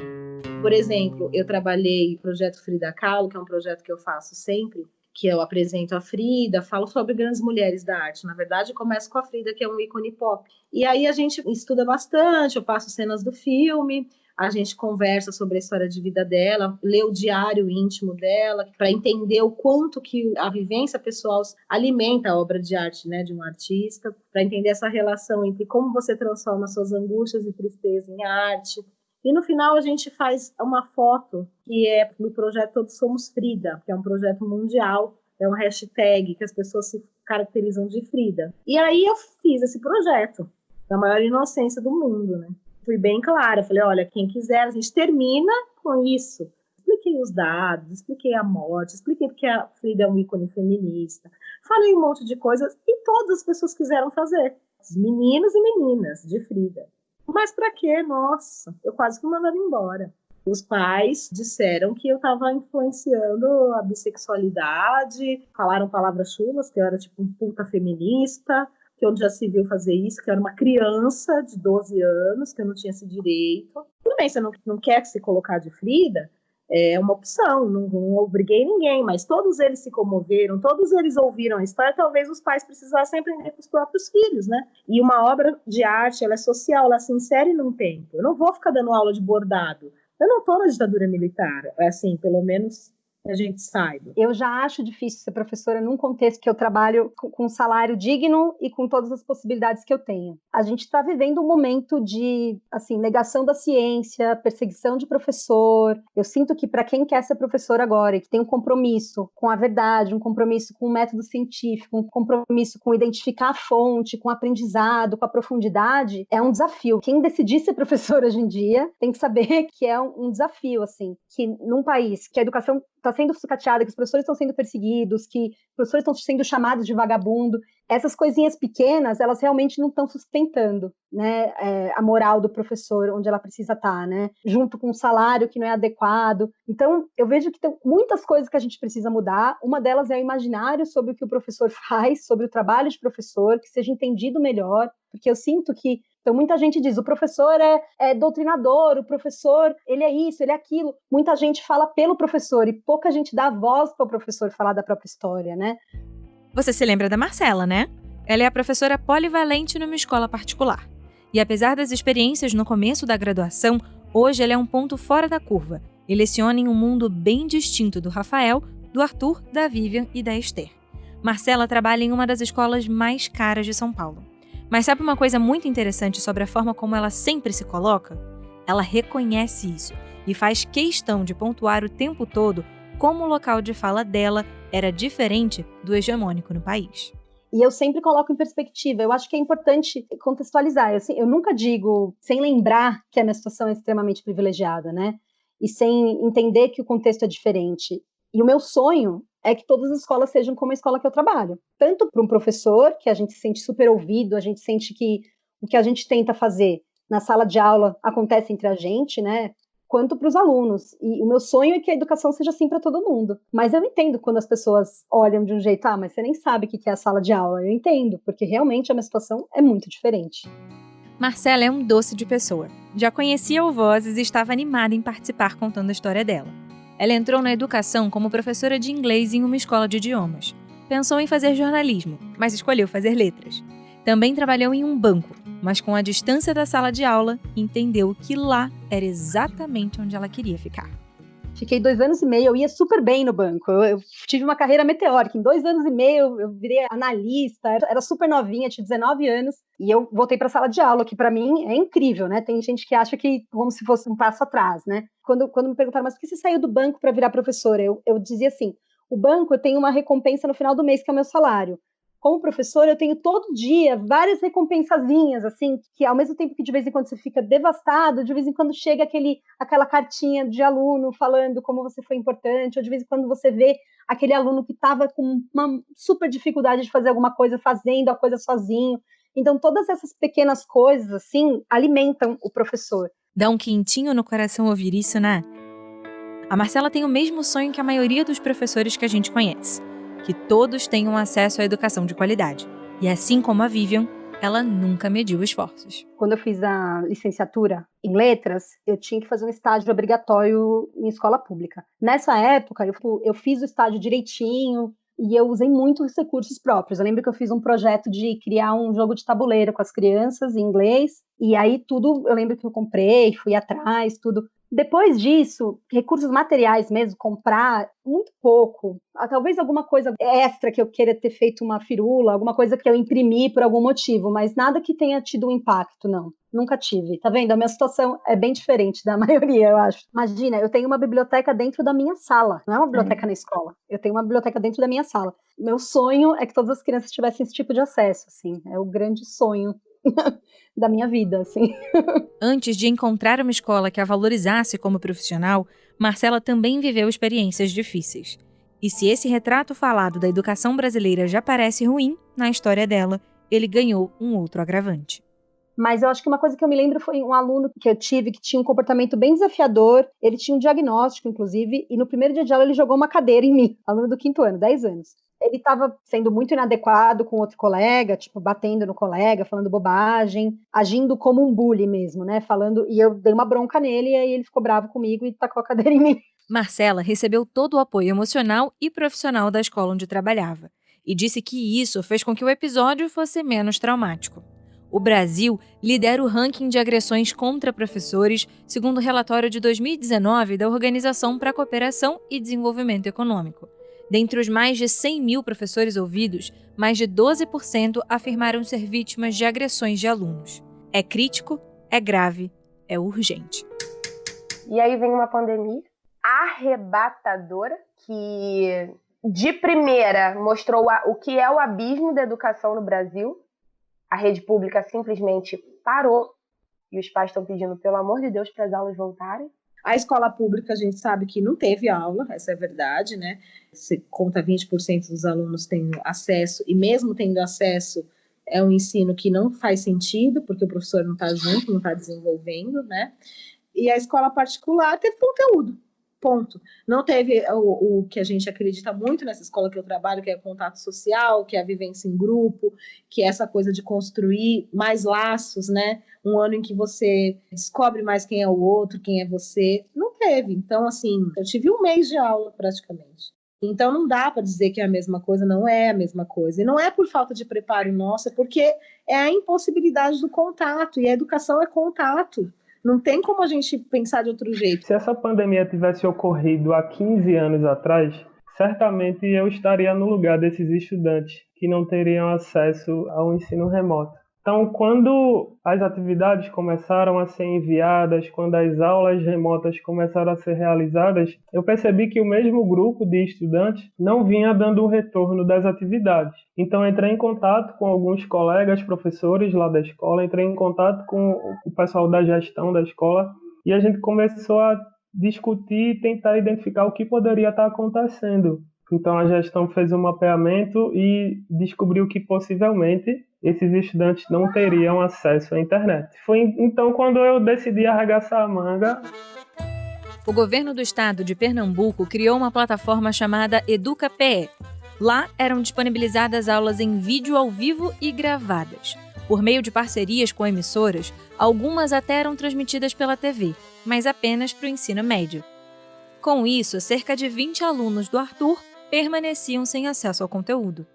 Por exemplo, eu trabalhei no projeto Frida Kahlo, que é um projeto que eu faço sempre, que eu apresento a Frida, falo sobre grandes mulheres da arte. Na verdade, começo com a Frida, que é um ícone pop. E aí a gente estuda bastante, eu passo cenas do filme, a gente conversa sobre a história de vida dela, lê o diário íntimo dela, para entender o quanto que a vivência pessoal alimenta a obra de arte, né, de um artista, para entender essa relação entre como você transforma suas angústias e tristeza em arte. E no final a gente faz uma foto que é do projeto Todos Somos Frida, que é um projeto mundial, é um hashtag que as pessoas se caracterizam de Frida. E aí eu fiz esse projeto, da maior inocência do mundo, né? Fui bem clara, falei, olha, quem quiser, a gente termina com isso. Expliquei os dados, expliquei a morte, expliquei porque a Frida é um ícone feminista. Falei um monte de coisas e todas as pessoas quiseram fazer. Os meninos e meninas de Frida. Mas pra quê? Nossa, eu quase que mandava embora. Os pais disseram que eu estava influenciando a bissexualidade, falaram palavras chulas, que eu era tipo um puta feminista, que onde já se viu fazer isso, que eu era uma criança de 12 anos, que eu não tinha esse direito. Tudo bem, você não quer se colocar de Frida, é uma opção, não obriguei ninguém, mas todos eles se comoveram, todos eles ouviram a história, talvez os pais precisassem aprender com os próprios filhos, né? E uma obra de arte, ela é social, ela se insere num tempo. Eu não vou ficar dando aula de bordado. Eu não estou na ditadura militar, assim, pelo menos a gente saiba. Eu já acho difícil ser professora num contexto que eu trabalho com um salário digno e com todas as possibilidades que eu tenho. A gente está vivendo um momento de, assim, negação da ciência, perseguição de professor. Eu sinto que para quem quer ser professor agora e que tem um compromisso com a verdade, um compromisso com o método científico, um compromisso com identificar a fonte, com o aprendizado, com a profundidade, é um desafio. Quem decidir ser professor hoje em dia tem que saber que é um desafio, assim, que num país que a educação está sendo sucateada, que os professores estão sendo perseguidos, que os professores estão sendo chamados de vagabundo. Essas coisinhas pequenas, elas realmente não estão sustentando, né, a moral do professor, onde ela precisa estar, né, junto com um salário que não é adequado. Então, eu vejo que tem muitas coisas que a gente precisa mudar. Uma delas é o imaginário sobre o que o professor faz, sobre o trabalho de professor, que seja entendido melhor, porque eu sinto que então, muita gente diz, o professor é doutrinador, o professor, ele é isso, ele é aquilo. Muita gente fala pelo professor e pouca gente dá voz para o professor falar da própria história, né? Você se lembra da Marcela, né? Ela é a professora polivalente numa escola particular. E apesar das experiências no começo da graduação, hoje ela é um ponto fora da curva e leciona em um mundo bem distinto do Rafael, do Arthur, da Vivian e da Esther. Marcela trabalha em uma das escolas mais caras de São Paulo. Mas sabe uma coisa muito interessante sobre a forma como ela sempre se coloca? Ela reconhece isso e faz questão de pontuar o tempo todo como o local de fala dela era diferente do hegemônico no país. E eu sempre coloco em perspectiva, eu acho que é importante contextualizar. Eu nunca digo sem lembrar que a minha situação é extremamente privilegiada, né? E sem entender que o contexto é diferente. E o meu sonho é que todas as escolas sejam como a escola que eu trabalho. Tanto para um professor, que a gente se sente super ouvido, a gente sente que o que a gente tenta fazer na sala de aula acontece entre a gente, né? Quanto para os alunos. E o meu sonho é que a educação seja assim para todo mundo. Mas eu entendo quando as pessoas olham de um jeito, mas você nem sabe o que é a sala de aula. Eu entendo, porque realmente a minha situação é muito diferente. Marcela é um doce de pessoa. Já conhecia o Vozes e estava animada em participar contando a história dela. Ela entrou na educação como professora de inglês em uma escola de idiomas. Pensou em fazer jornalismo, mas escolheu fazer letras. Também trabalhou em um banco, mas com a distância da sala de aula, entendeu que lá era exatamente onde ela queria ficar. Fiquei 2 anos e meio, eu ia super bem no banco. Eu tive uma carreira meteórica. Em 2 anos e meio, eu virei analista, era super novinha, tinha 19 anos. E eu voltei para a sala de aula, que para mim é incrível, né? Tem gente que acha que como se fosse um passo atrás, né? Quando me perguntaram, mas por que você saiu do banco para virar professora? Eu dizia assim, o banco eu tenho uma recompensa no final do mês, que é o meu salário. como professora, eu tenho todo dia várias recompensazinhas, assim, que ao mesmo tempo que de vez em quando você fica devastado, de vez em quando chega aquela cartinha de aluno falando como você foi importante, ou de vez em quando você vê aquele aluno que estava com uma super dificuldade de fazer alguma coisa, fazendo a coisa sozinho. Então, todas essas pequenas coisas, assim, alimentam o professor. Dá um quentinho no coração ouvir isso, né? A Marcela tem o mesmo sonho que a maioria dos professores que a gente conhece, que todos tenham acesso à educação de qualidade. E assim como a Vivian, ela nunca mediu esforços. Quando eu fiz a licenciatura em letras, eu tinha que fazer um estágio obrigatório em escola pública. Nessa época, eu fiz o estágio direitinho e eu usei muitos recursos próprios. Eu lembro que eu fiz um projeto de criar um jogo de tabuleiro com as crianças em inglês, e aí tudo, eu lembro que eu comprei, fui atrás, tudo. Depois disso, recursos materiais mesmo, comprar muito pouco. Talvez alguma coisa extra que eu queira ter feito uma firula, alguma coisa que eu imprimi por algum motivo, mas nada que tenha tido um impacto, não. Nunca tive. Tá vendo? A minha situação é bem diferente da maioria, eu acho. Imagina, eu tenho uma biblioteca dentro da minha sala. Não é uma biblioteca na escola. Eu tenho uma biblioteca dentro da minha sala. Meu sonho é que todas as crianças tivessem esse tipo de acesso, assim. É o grande sonho da minha vida, assim. Antes de encontrar uma escola que a valorizasse como profissional, Marcela também viveu experiências difíceis. E se esse retrato falado da educação brasileira já parece ruim, na história dela, ele ganhou um outro agravante. Mas eu acho que uma coisa que eu me lembro foi um aluno que eu tive que tinha um comportamento bem desafiador, ele tinha um diagnóstico, inclusive, e no primeiro dia de aula ele jogou uma cadeira em mim, aluno do 5º ano, 10 anos. Ele estava sendo muito inadequado com outro colega, tipo, batendo no colega, falando bobagem, agindo como um bully mesmo, né, falando, e eu dei uma bronca nele, e aí ele ficou bravo comigo e tacou a cadeira em mim. Marcela recebeu todo o apoio emocional e profissional da escola onde trabalhava, e disse que isso fez com que o episódio fosse menos traumático. O Brasil lidera o ranking de agressões contra professores, segundo o relatório de 2019 da Organização para a Cooperação e Desenvolvimento Econômico. Dentre os mais de 100 mil professores ouvidos, mais de 12% afirmaram ser vítimas de agressões de alunos. É crítico, é grave, é urgente. E aí vem uma pandemia arrebatadora que, de primeira, mostrou o que é o abismo da educação no Brasil. A rede pública simplesmente parou e os pais estão pedindo, pelo amor de Deus, para as aulas voltarem. A escola pública, a gente sabe que não teve aula, essa é a verdade, né? Se conta 20% dos alunos têm acesso, e mesmo tendo acesso, é um ensino que não faz sentido, porque o professor não está junto, não está desenvolvendo, né? E a escola particular teve conteúdo, ponto. Não teve o que a gente acredita muito nessa escola que eu trabalho, que é o contato social, que é a vivência em grupo, que é essa coisa de construir mais laços, né? Um ano em que você descobre mais quem é o outro, quem é você. Não teve. Então, assim, eu tive um mês de aula praticamente. Então, não dá para dizer que é a mesma coisa, não é a mesma coisa. E não é por falta de preparo nosso, é porque é a impossibilidade do contato, e a educação é contato. Não tem como a gente pensar de outro jeito. Se essa pandemia tivesse ocorrido há 15 anos atrás, certamente eu estaria no lugar desses estudantes que não teriam acesso ao ensino remoto. Então, quando as atividades começaram a ser enviadas, quando as aulas remotas começaram a ser realizadas, eu percebi que o mesmo grupo de estudantes não vinha dando o retorno das atividades. Então, entrei em contato com alguns colegas professores lá da escola, entrei em contato com o pessoal da gestão da escola e a gente começou a discutir e tentar identificar o que poderia estar acontecendo. Então, a gestão fez um mapeamento e descobriu que possivelmente esses estudantes não teriam acesso à internet. Foi então quando eu decidi arregaçar a manga. O governo do estado de Pernambuco criou uma plataforma chamada EducaPE. Lá eram disponibilizadas aulas em vídeo ao vivo e gravadas. Por meio de parcerias com emissoras, algumas até eram transmitidas pela TV, mas apenas para o ensino médio. Com isso, cerca de 20 alunos do Arthur permaneciam sem acesso ao conteúdo.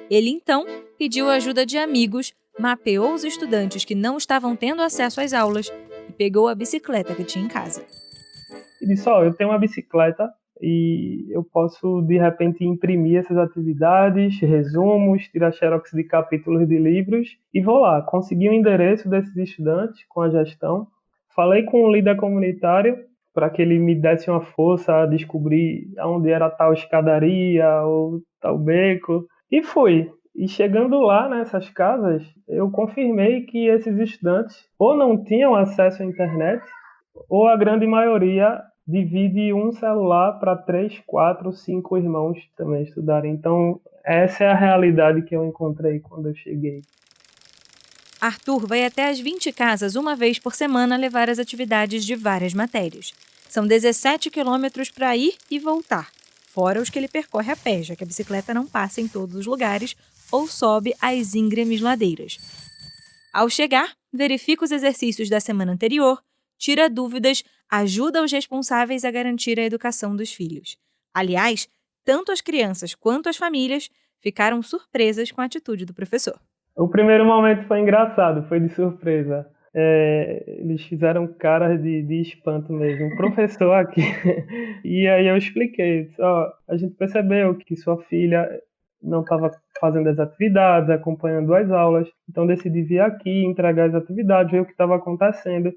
Ele, então, pediu a ajuda de amigos, mapeou os estudantes que não estavam tendo acesso às aulas e pegou a bicicleta que tinha em casa. E disse, eu tenho uma bicicleta e eu posso, de repente, imprimir essas atividades, resumos, tirar xerox de capítulos de livros e vou lá. Consegui o endereço desses estudantes com a gestão, falei com o líder comunitário para que ele me desse uma força a descobrir onde era tal escadaria ou tal beco. E fui. E chegando lá nessas casas, eu confirmei que esses estudantes ou não tinham acesso à internet, ou a grande maioria divide um celular para 3, 4, 5 irmãos também estudarem. Então, essa é a realidade que eu encontrei quando eu cheguei. Arthur vai até as 20 casas uma vez por semana levar as atividades de várias matérias. São 17 quilômetros para ir e voltar, fora os que ele percorre a pé, já que a bicicleta não passa em todos os lugares ou sobe as íngremes ladeiras. Ao chegar, verifica os exercícios da semana anterior, tira dúvidas, ajuda os responsáveis a garantir a educação dos filhos. Aliás, tanto as crianças quanto as famílias ficaram surpresas com a atitude do professor. O primeiro momento foi engraçado, foi de surpresa. Eles fizeram cara de espanto mesmo. Um professor aqui. E aí eu expliquei. A gente percebeu que sua filha não estava fazendo as atividades, acompanhando as aulas. Então decidi vir aqui, entregar as atividades, ver o que estava acontecendo.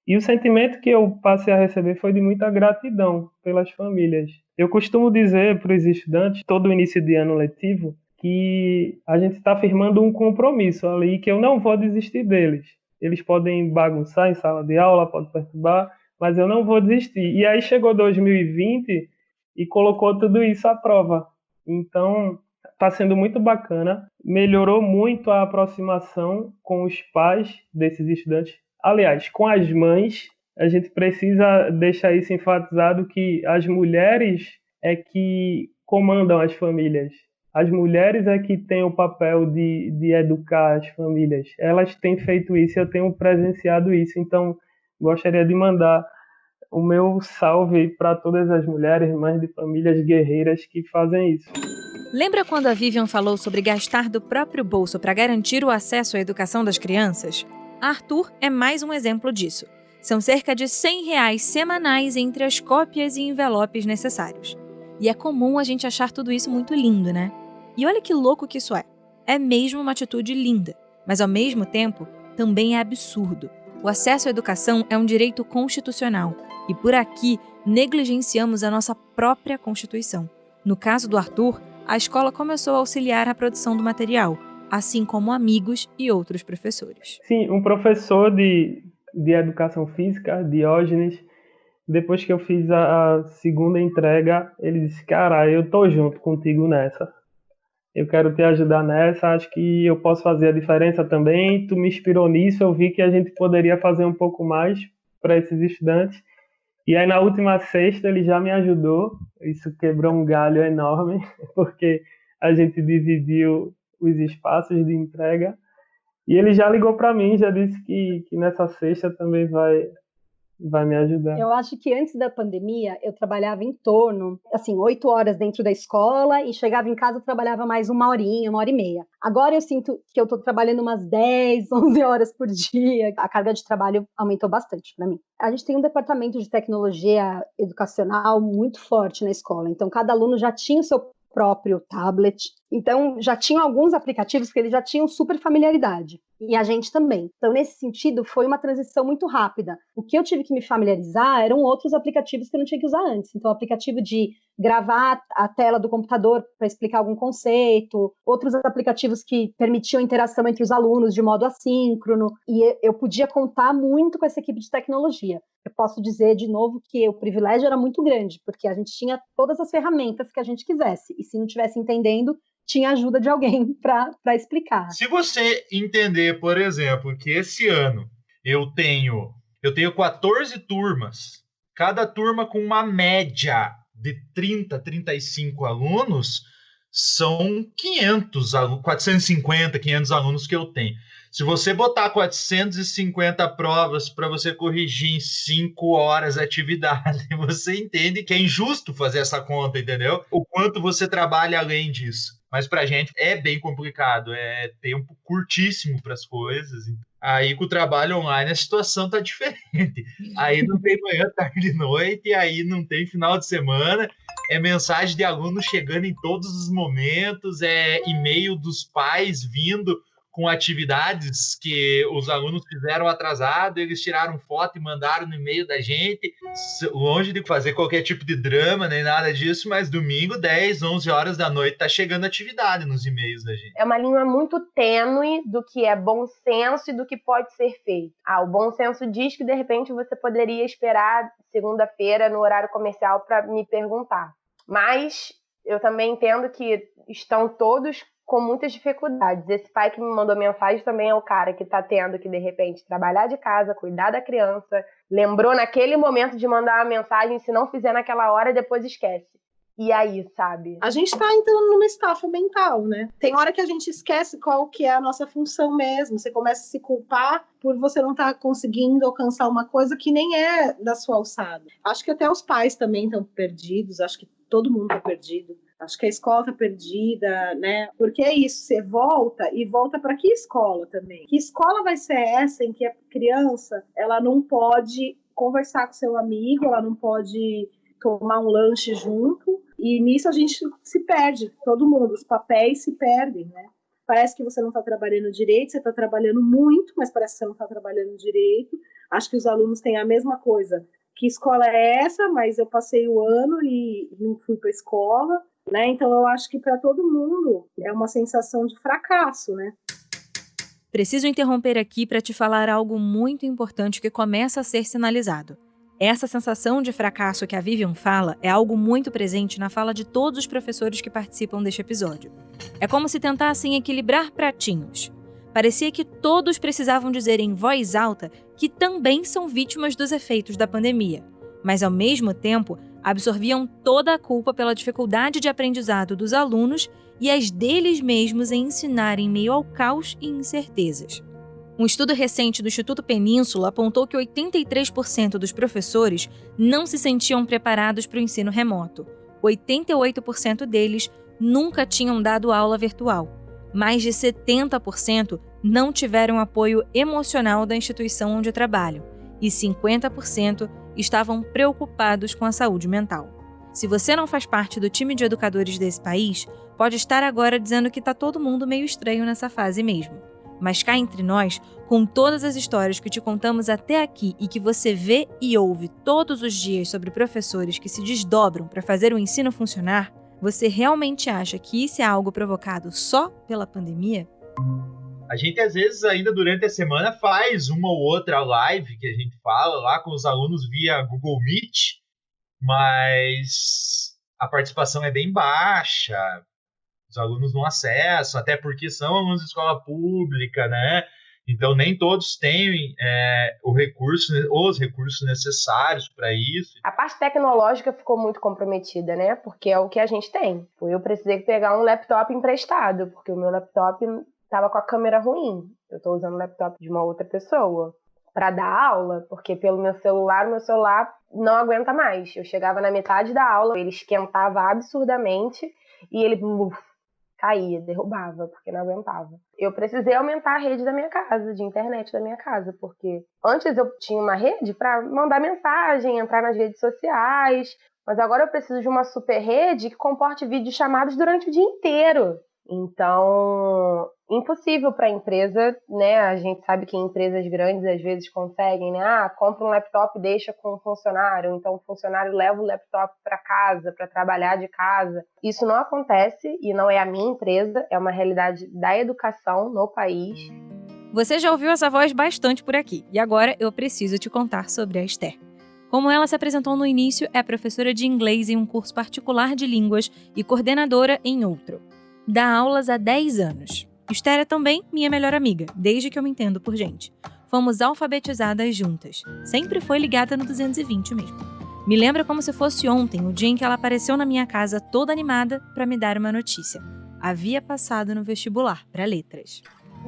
E o sentimento que eu passei a receber foi de muita gratidão pelas famílias. Eu costumo dizer para os estudantes, todo início de ano letivo, que a gente está firmando um compromisso ali, que eu não vou desistir deles. Eles podem bagunçar em sala de aula, podem perturbar, mas eu não vou desistir. E aí chegou 2020 e colocou tudo isso à prova. Então, está sendo muito bacana. Melhorou muito a aproximação com os pais desses estudantes. Aliás, com as mães, a gente precisa deixar isso enfatizado, que as mulheres é que comandam as famílias. As mulheres é que têm o papel de educar as famílias. Elas têm feito isso, eu tenho presenciado isso. Então, gostaria de mandar o meu salve para todas as mulheres, mães de famílias guerreiras que fazem isso. Lembra quando a Vivian falou sobre gastar do próprio bolso para garantir o acesso à educação das crianças? Arthur é mais um exemplo disso. São cerca de R$100 semanais entre as cópias e envelopes necessários. E é comum a gente achar tudo isso muito lindo, né? E olha que louco que isso é. É mesmo uma atitude linda, mas ao mesmo tempo também é absurdo. O acesso à educação é um direito constitucional e por aqui negligenciamos a nossa própria Constituição. No caso do Arthur, a escola começou a auxiliar a produção do material, assim como amigos e outros professores. Sim, um professor de educação física, Diógenes, depois que eu fiz a segunda entrega, ele disse: cara, eu tô junto contigo nessa. Eu quero te ajudar nessa, acho que eu posso fazer a diferença também. Tu me inspirou nisso, eu vi que a gente poderia fazer um pouco mais para esses estudantes. E aí na última sexta ele já me ajudou, isso quebrou um galho enorme, porque a gente dividiu os espaços de entrega. E ele já ligou para mim, já disse que nessa sexta também vai me ajudar. Eu acho que antes da pandemia, eu trabalhava em torno, 8 horas dentro da escola e chegava em casa, eu trabalhava mais uma horinha, 1h30. Agora eu sinto que eu estou trabalhando umas 10, 11 horas por dia. A carga de trabalho aumentou bastante para mim. A gente tem um departamento de tecnologia educacional muito forte na escola, então cada aluno já tinha o seu próprio tablet, então já tinham alguns aplicativos que eles já tinham super familiaridade, e a gente também. Então nesse sentido foi uma transição muito rápida. O que eu tive que me familiarizar eram outros aplicativos que eu não tinha que usar antes, então o aplicativo de gravar a tela do computador para explicar algum conceito, outros aplicativos que permitiam interação entre os alunos de modo assíncrono, e eu podia contar muito com essa equipe de tecnologia. Eu posso dizer de novo que o privilégio era muito grande, porque a gente tinha todas as ferramentas que a gente quisesse, e se não estivesse entendendo, tinha ajuda de alguém para explicar. Se você entender, por exemplo, que esse ano eu tenho 14 turmas, cada turma com uma média de 30, 35 alunos, são 450, 500 alunos que eu tenho. Se você botar 450 provas para você corrigir em 5 horas de atividade, você entende que é injusto fazer essa conta, entendeu? O quanto você trabalha além disso. Mas pra gente é bem complicado, é tempo curtíssimo para as coisas. Aí com o trabalho online a situação tá diferente. Aí não tem manhã, tarde e noite, aí não tem final de semana. É mensagem de aluno chegando em todos os momentos, é e-mail dos pais vindo com atividades que os alunos fizeram atrasado, eles tiraram foto e mandaram no e-mail da gente, longe de fazer qualquer tipo de drama, nem nada disso, mas domingo, 10, 11 horas da noite, tá chegando atividade nos e-mails da gente. É uma linha muito tênue do que é bom senso e do que pode ser feito. O bom senso diz que, de repente, você poderia esperar segunda-feira no horário comercial para me perguntar. Mas eu também entendo que estão todos com muitas dificuldades. Esse pai que me mandou mensagem também é o cara que está tendo que, de repente, trabalhar de casa, cuidar da criança, lembrou naquele momento de mandar uma mensagem, se não fizer naquela hora, depois esquece. E aí, sabe? A gente tá entrando numa estafa mental, né? Tem hora que a gente esquece qual que é a nossa função mesmo. Você começa a se culpar por você não estar conseguindo alcançar uma coisa que nem é da sua alçada. Acho que até os pais também estão perdidos, acho que todo mundo tá perdido. Acho que a escola tá perdida, né? Porque é isso, você volta e volta para que escola também? Que escola vai ser essa em que a criança, ela não pode conversar com seu amigo, ela não pode tomar um lanche junto, e nisso a gente se perde, todo mundo, os papéis se perdem, né? Parece que você não está trabalhando direito, você está trabalhando muito, mas parece que você não está trabalhando direito. Acho que os alunos têm a mesma coisa. Que escola é essa? Mas eu passei o ano e não fui para a escola, né? Então eu acho que para todo mundo é uma sensação de fracasso, né? Preciso interromper aqui para te falar algo muito importante que começa a ser sinalizado. Essa sensação de fracasso que a Vivian fala é algo muito presente na fala de todos os professores que participam deste episódio. É como se tentassem equilibrar pratinhos. Parecia que todos precisavam dizer em voz alta que também são vítimas dos efeitos da pandemia, mas ao mesmo tempo absorviam toda a culpa pela dificuldade de aprendizado dos alunos e as deles mesmos em ensinar em meio ao caos e incertezas. Um estudo recente do Instituto Península apontou que 83% dos professores não se sentiam preparados para o ensino remoto. 88% deles nunca tinham dado aula virtual. Mais de 70% não tiveram apoio emocional da instituição onde trabalham. E 50% estavam preocupados com a saúde mental. Se você não faz parte do time de educadores desse país, pode estar agora dizendo que está todo mundo meio estranho nessa fase mesmo. Mas cá entre nós, com todas as histórias que te contamos até aqui e que você vê e ouve todos os dias sobre professores que se desdobram para fazer o ensino funcionar, você realmente acha que isso é algo provocado só pela pandemia? A gente, às vezes, ainda durante a semana faz uma ou outra live que a gente fala lá com os alunos via Google Meet, mas a participação é bem baixa. Os alunos não acessam, até porque são alunos de escola pública, né? Então, nem todos têm os recursos necessários para isso. A parte tecnológica ficou muito comprometida, né? Porque é o que a gente tem. Eu precisei pegar um laptop emprestado, porque o meu laptop estava com a câmera ruim. Eu estou usando o laptop de uma outra pessoa para dar aula, porque pelo meu celular não aguenta mais. Eu chegava na metade da aula, ele esquentava absurdamente e ele caía, derrubava, porque não aguentava. Eu precisei aumentar a rede da minha casa, de internet da minha casa, porque antes eu tinha uma rede para mandar mensagem, entrar nas redes sociais, mas agora eu preciso de uma super rede que comporte videochamadas durante o dia inteiro. Então, impossível para a empresa, né? A gente sabe que empresas grandes às vezes conseguem, né? Compra um laptop e deixa com um funcionário, então o funcionário leva o laptop para casa, para trabalhar de casa. Isso não acontece e não é a minha empresa, é uma realidade da educação no país. Você já ouviu essa voz bastante por aqui, e agora eu preciso te contar sobre a Esther. Como ela se apresentou no início, é professora de inglês em um curso particular de línguas e coordenadora em outro. Dá aulas há 10 anos. Esther é também minha melhor amiga, desde que eu me entendo por gente. Fomos alfabetizadas juntas. Sempre foi ligada no 220 mesmo. Me lembra como se fosse ontem, o dia em que ela apareceu na minha casa toda animada para me dar uma notícia. Havia passado no vestibular para letras.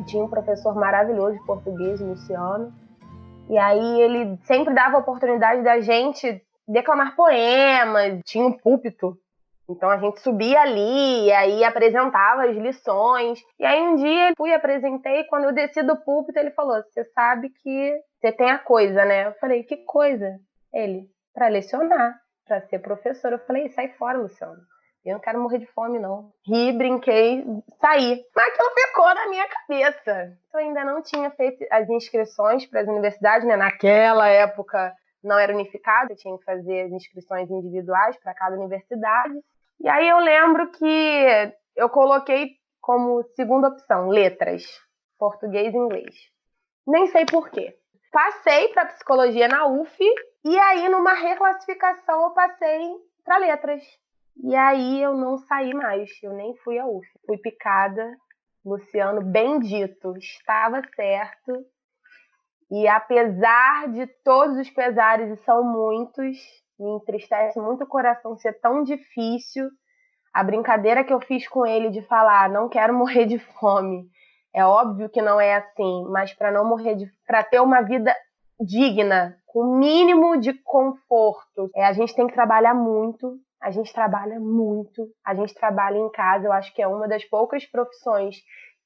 Tinha um professor maravilhoso de português, Luciano. E aí ele sempre dava a oportunidade da gente declamar poemas, tinha um púlpito. Então a gente subia ali e aí apresentava as lições. E aí um dia eu apresentei, quando eu desci do púlpito ele falou, você sabe que você tem a coisa, né? Eu falei, que coisa? Ele, para lecionar, para ser professor. Eu falei, sai fora, Luciano. Eu não quero morrer de fome, não. Ri, brinquei, saí. Mas aquilo ficou na minha cabeça. Eu ainda não tinha feito as inscrições para as universidades, né? Naquela época não era unificado, eu tinha que fazer as inscrições individuais para cada universidade. E aí eu lembro que eu coloquei como segunda opção, letras, português e inglês. Nem sei por quê. Passei para psicologia na UF e aí numa reclassificação eu passei para letras. E aí eu não saí mais, eu nem fui à UF. Fui picada, Luciano, bendito, estava certo. E apesar de todos os pesares, e são muitos, me entristece muito o coração ser tão difícil, a brincadeira que eu fiz com ele de falar, não quero morrer de fome. É óbvio que não é assim, mas para não morrer para ter uma vida digna, com o mínimo de conforto, a gente tem que trabalhar muito. A gente trabalha muito, a gente trabalha em casa, eu acho que é uma das poucas profissões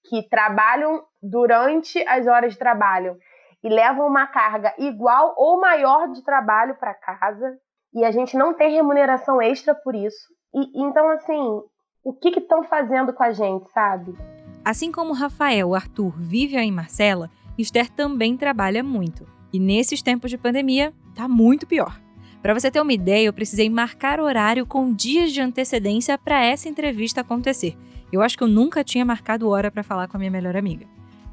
que trabalham durante as horas de trabalho e levam uma carga igual ou maior de trabalho para casa, e a gente não tem remuneração extra por isso. Então, assim, o que estão fazendo com a gente, sabe? Assim como Rafael, Arthur, Vivian e Marcela, Esther também trabalha muito. E nesses tempos de pandemia, tá muito pior. Para você ter uma ideia, eu precisei marcar horário com dias de antecedência para essa entrevista acontecer. Eu acho que eu nunca tinha marcado hora para falar com a minha melhor amiga.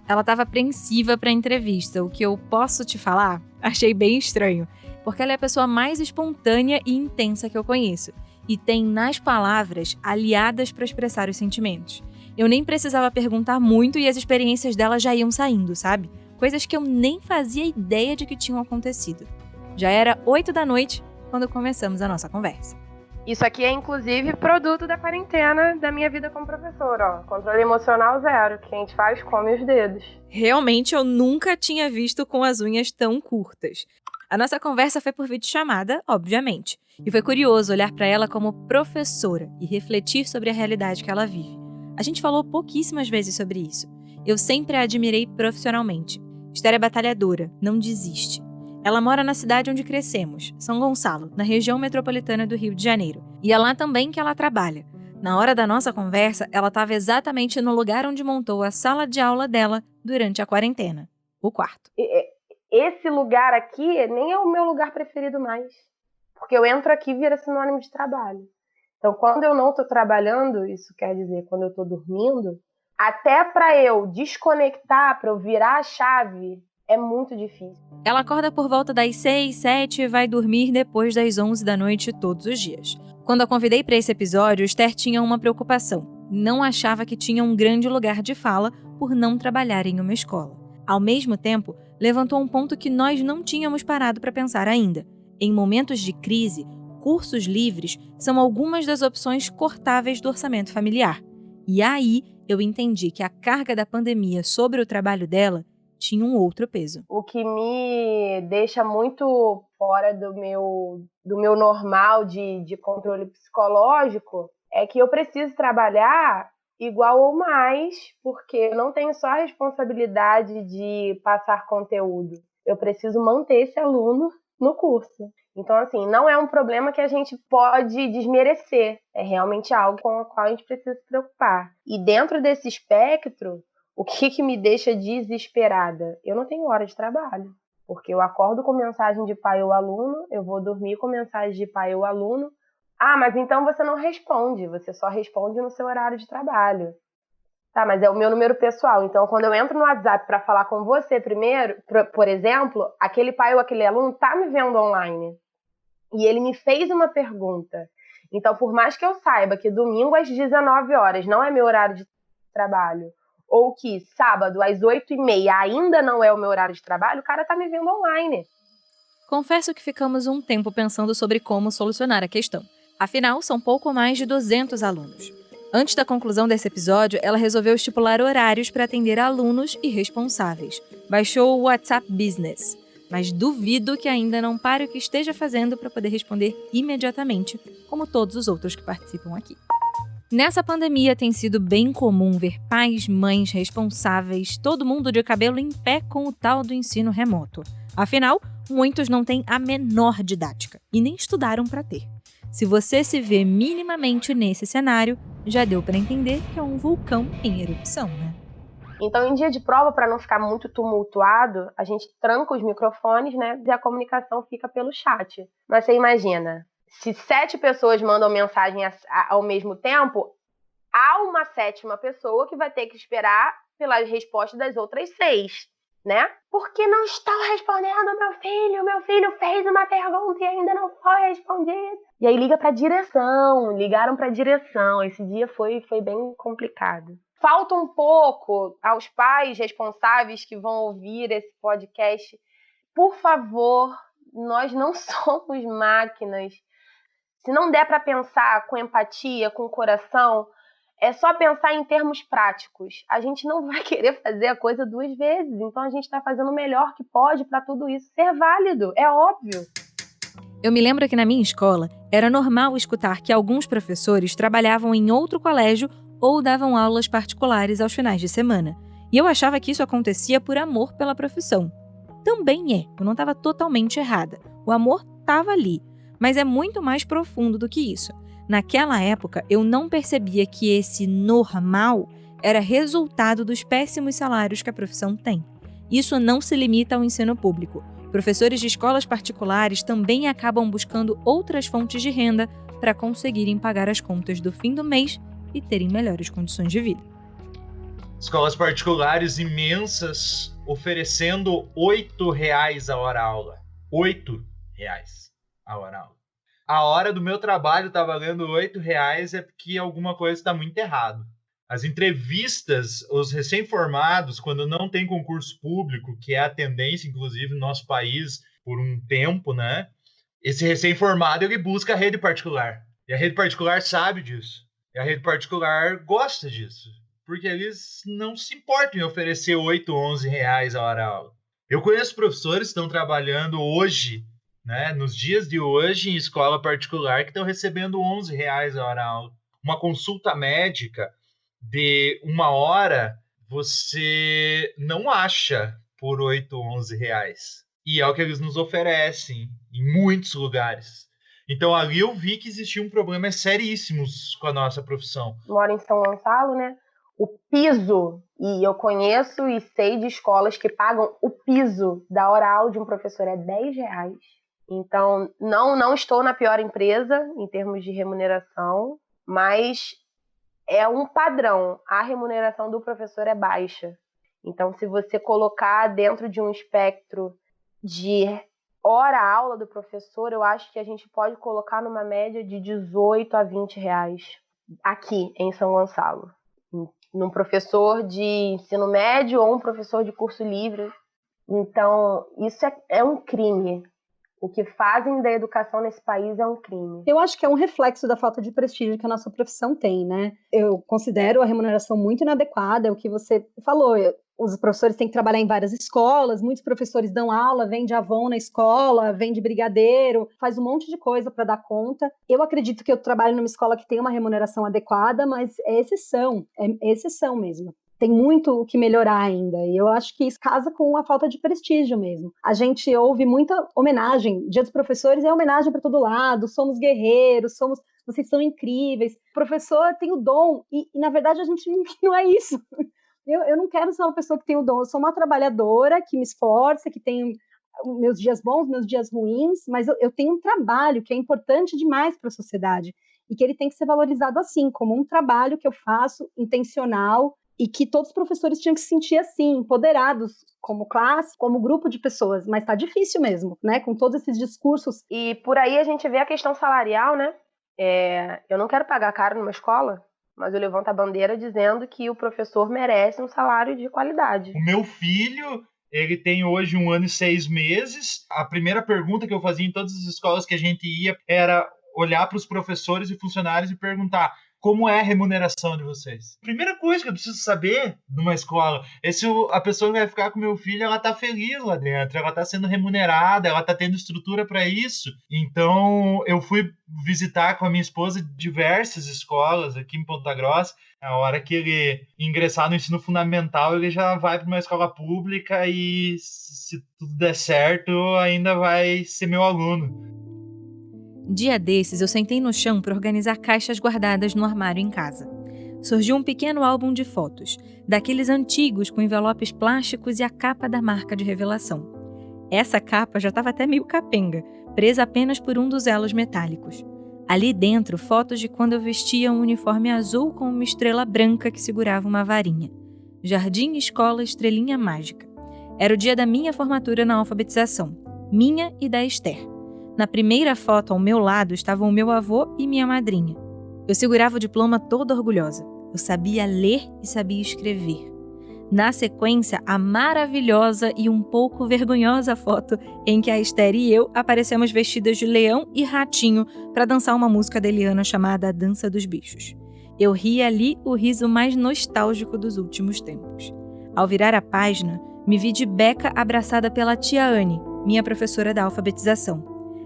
Ela estava apreensiva para a entrevista, o que eu posso te falar, achei bem estranho, porque ela é a pessoa mais espontânea e intensa que eu conheço, e tem nas palavras aliadas para expressar os sentimentos. Eu nem precisava perguntar muito e as experiências dela já iam saindo, sabe? Coisas que eu nem fazia ideia de que tinham acontecido. Já era 8 da noite quando começamos a nossa conversa. Isso aqui é, inclusive, produto da quarentena da minha vida como professora. Controle emocional zero, que a gente faz, come os dedos. Realmente, eu nunca tinha visto com as unhas tão curtas. A nossa conversa foi por videochamada, obviamente. E foi curioso olhar para ela como professora e refletir sobre a realidade que ela vive. A gente falou pouquíssimas vezes sobre isso. Eu sempre a admirei profissionalmente. Esther é batalhadora, não desiste. Ela mora na cidade onde crescemos, São Gonçalo, na região metropolitana do Rio de Janeiro. E é lá também que ela trabalha. Na hora da nossa conversa, ela estava exatamente no lugar onde montou a sala de aula dela durante a quarentena, o quarto. Esse lugar aqui nem é o meu lugar preferido mais, porque eu entro aqui e vira sinônimo de trabalho. Então, quando eu não estou trabalhando, isso quer dizer quando eu estou dormindo, até para eu desconectar, para eu virar a chave, é muito difícil. Ela acorda por volta das 6, 7 e vai dormir depois das 11 da noite todos os dias. Quando a convidei para esse episódio, Esther tinha uma preocupação. Não achava que tinha um grande lugar de fala por não trabalhar em uma escola. Ao mesmo tempo, levantou um ponto que nós não tínhamos parado para pensar ainda. Em momentos de crise, cursos livres são algumas das opções cortáveis do orçamento familiar. E aí eu entendi que a carga da pandemia sobre o trabalho dela tinha um outro peso. O que me deixa muito fora do meu normal de controle psicológico é que eu preciso trabalhar igual ou mais, porque eu não tenho só a responsabilidade de passar conteúdo. Eu preciso manter esse aluno no curso. Então, assim, não é um problema que a gente pode desmerecer. É realmente algo com o qual a gente precisa se preocupar. E dentro desse espectro, o que me deixa desesperada? Eu não tenho hora de trabalho, porque eu acordo com mensagem de pai ou aluno, eu vou dormir com mensagem de pai ou aluno. Ah, mas então você não responde, você só responde no seu horário de trabalho. Tá, mas é o meu número pessoal, então quando eu entro no WhatsApp para falar com você primeiro, por exemplo, aquele pai ou aquele aluno tá me vendo online e ele me fez uma pergunta. Então, por mais que eu saiba que domingo às 19 horas não é meu horário de trabalho, ou que sábado às 8h30 ainda não é o meu horário de trabalho, o cara tá me vendo online. Confesso que ficamos um tempo pensando sobre como solucionar a questão. Afinal, são pouco mais de 200 alunos. Antes da conclusão desse episódio, ela resolveu estipular horários para atender alunos e responsáveis. Baixou o WhatsApp Business, mas duvido que ainda não pare o que esteja fazendo para poder responder imediatamente, como todos os outros que participam aqui. Nessa pandemia tem sido bem comum ver pais, mães, responsáveis, todo mundo de cabelo em pé com o tal do ensino remoto. Afinal, muitos não têm a menor didática e nem estudaram para ter. Se você se vê minimamente nesse cenário, já deu para entender que é um vulcão em erupção, né? Então, em dia de prova, para não ficar muito tumultuado, a gente tranca os microfones, né? E a comunicação fica pelo chat. Mas você imagina, se 7 pessoas mandam mensagem ao mesmo tempo, há uma 7ª pessoa que vai ter que esperar pela resposta das outras 6, né? Porque não estão respondendo, meu filho fez uma pergunta e ainda não foi respondida. E aí ligaram pra direção. Esse dia foi bem complicado. Falta um pouco aos pais responsáveis que vão ouvir esse podcast. Por favor, nós não somos máquinas. Se não der para pensar com empatia, com coração, é só pensar em termos práticos. A gente não vai querer fazer a coisa 2 vezes. Então a gente está fazendo o melhor que pode para tudo isso ser válido. É óbvio. Eu me lembro que na minha escola era normal escutar que alguns professores trabalhavam em outro colégio ou davam aulas particulares aos finais de semana. E eu achava que isso acontecia por amor pela profissão. Também eu não estava totalmente errada. O amor estava ali, mas é muito mais profundo do que isso. Naquela época, eu não percebia que esse normal era resultado dos péssimos salários que a profissão tem. Isso não se limita ao ensino público. Professores de escolas particulares também acabam buscando outras fontes de renda para conseguirem pagar as contas do fim do mês e terem melhores condições de vida. Escolas particulares imensas oferecendo R$8 a hora-aula. R$8 a hora-aula. A hora do meu trabalho tá valendo R$8 é porque alguma coisa está muito errado. As entrevistas, os recém-formados, quando não tem concurso público, que é a tendência, inclusive, no nosso país por um tempo, né? Esse recém-formado, ele busca a rede particular. E a rede particular sabe disso. E a rede particular gosta disso. Porque eles não se importam em oferecer R$8, R$11 a hora-aula. Eu conheço professores que estão trabalhando hoje, né, nos dias de hoje, em escola particular, que estão recebendo R$11 a hora-aula. Uma consulta médica de 1 hora, você não acha por R$8, R$11. E é o que eles nos oferecem em muitos lugares. Então, ali eu vi que existiam problemas seríssimos com a nossa profissão. Moro em São Gonçalo, né? O piso, e eu conheço e sei de escolas que pagam o piso da hora-aula de um professor é R$10. Então, não estou na pior empresa em termos de remuneração, mas é um padrão. A remuneração do professor é baixa. Então, se você colocar dentro de um espectro de hora-aula do professor, eu acho que a gente pode colocar numa média de R$18 a R$20 aqui em São Gonçalo. Num professor de ensino médio ou um professor de curso livre. Então, isso é um crime. O que fazem da educação nesse país é um crime. Eu acho que é um reflexo da falta de prestígio que a nossa profissão tem, né? Eu considero a remuneração muito inadequada, é o que você falou. Os professores têm que trabalhar em várias escolas, muitos professores dão aula, vende Avon na escola, vende brigadeiro, faz um monte de coisa para dar conta. Eu acredito que eu trabalho numa escola que tem uma remuneração adequada, mas é exceção mesmo. Tem muito o que melhorar ainda, e eu acho que isso casa com a falta de prestígio mesmo. A gente ouve muita homenagem, Dia dos Professores é homenagem para todo lado, somos guerreiros, vocês são incríveis, o professor tem o dom, e na verdade a gente não é isso. Eu não quero ser uma pessoa que tem o dom, eu sou uma trabalhadora que me esforça, que tem meus dias bons, meus dias ruins, mas eu tenho um trabalho que é importante demais para a sociedade, e que ele tem que ser valorizado assim, como um trabalho que eu faço, intencional, e que todos os professores tinham que se sentir assim, empoderados, como classe, como grupo de pessoas. Mas tá difícil mesmo, né? Com todos esses discursos. E por aí a gente vê a questão salarial, né? Eu não quero pagar caro numa escola, mas eu levanto a bandeira dizendo que o professor merece um salário de qualidade. O meu filho, ele tem hoje 1 ano e 6 meses. A primeira pergunta que eu fazia em todas as escolas que a gente ia era olhar para os professores e funcionários e perguntar: como é a remuneração de vocês? Primeira coisa que eu preciso saber numa escola é se a pessoa que vai ficar com meu filho, ela tá feliz lá dentro, ela tá sendo remunerada, ela tá tendo estrutura para isso. Então, eu fui visitar com a minha esposa diversas escolas aqui em Ponta Grossa. A hora que ele ingressar no ensino fundamental, ele já vai para uma escola pública e, se tudo der certo, ainda vai ser meu aluno. Dia desses, eu sentei no chão para organizar caixas guardadas no armário em casa. Surgiu um pequeno álbum de fotos, daqueles antigos com envelopes plásticos e a capa da marca de revelação. Essa capa já estava até meio capenga, presa apenas por um dos elos metálicos. Ali dentro, fotos de quando eu vestia um uniforme azul com uma estrela branca que segurava uma varinha. Jardim Escola Estrelinha Mágica. Era o dia da minha formatura na alfabetização, minha e da Esther. Na primeira foto, ao meu lado, estavam o meu avô e minha madrinha. Eu segurava o diploma toda orgulhosa. Eu sabia ler e sabia escrever. Na sequência, a maravilhosa e um pouco vergonhosa foto em que a Esther e eu aparecemos vestidas de leão e ratinho para dançar uma música da Eliana chamada A Dança dos Bichos. Eu ri ali o riso mais nostálgico dos últimos tempos. Ao virar a página, me vi de beca abraçada pela tia Anne, minha professora da alfabetização.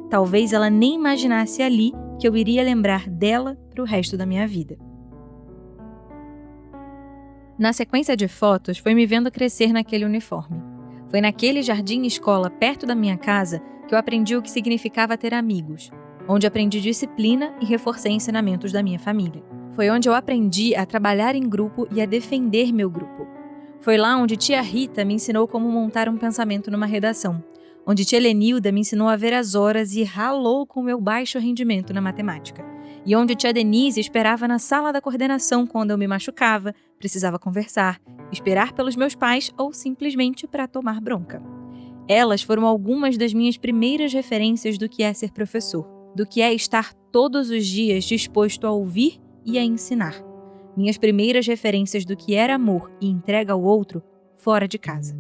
Talvez ela nem imaginasse ali que eu iria lembrar dela para o resto da minha vida. Na sequência de fotos, foi me vendo crescer naquele uniforme. Foi naquele jardim escola perto da minha casa que eu aprendi o que significava ter amigos, onde aprendi disciplina e reforcei ensinamentos da minha família. Foi onde eu aprendi a trabalhar em grupo e a defender meu grupo. Foi lá onde tia Rita me ensinou como montar um pensamento numa redação, onde tia Lenilda me ensinou a ver as horas e ralou com o meu baixo rendimento na matemática, e onde tia Denise esperava na sala da coordenação quando eu me machucava, precisava conversar, esperar pelos meus pais ou simplesmente para tomar bronca. Elas foram algumas das minhas primeiras referências do que é ser professor, do que é estar todos os dias disposto a ouvir e a ensinar. Minhas primeiras referências do que era amor e entrega ao outro fora de casa.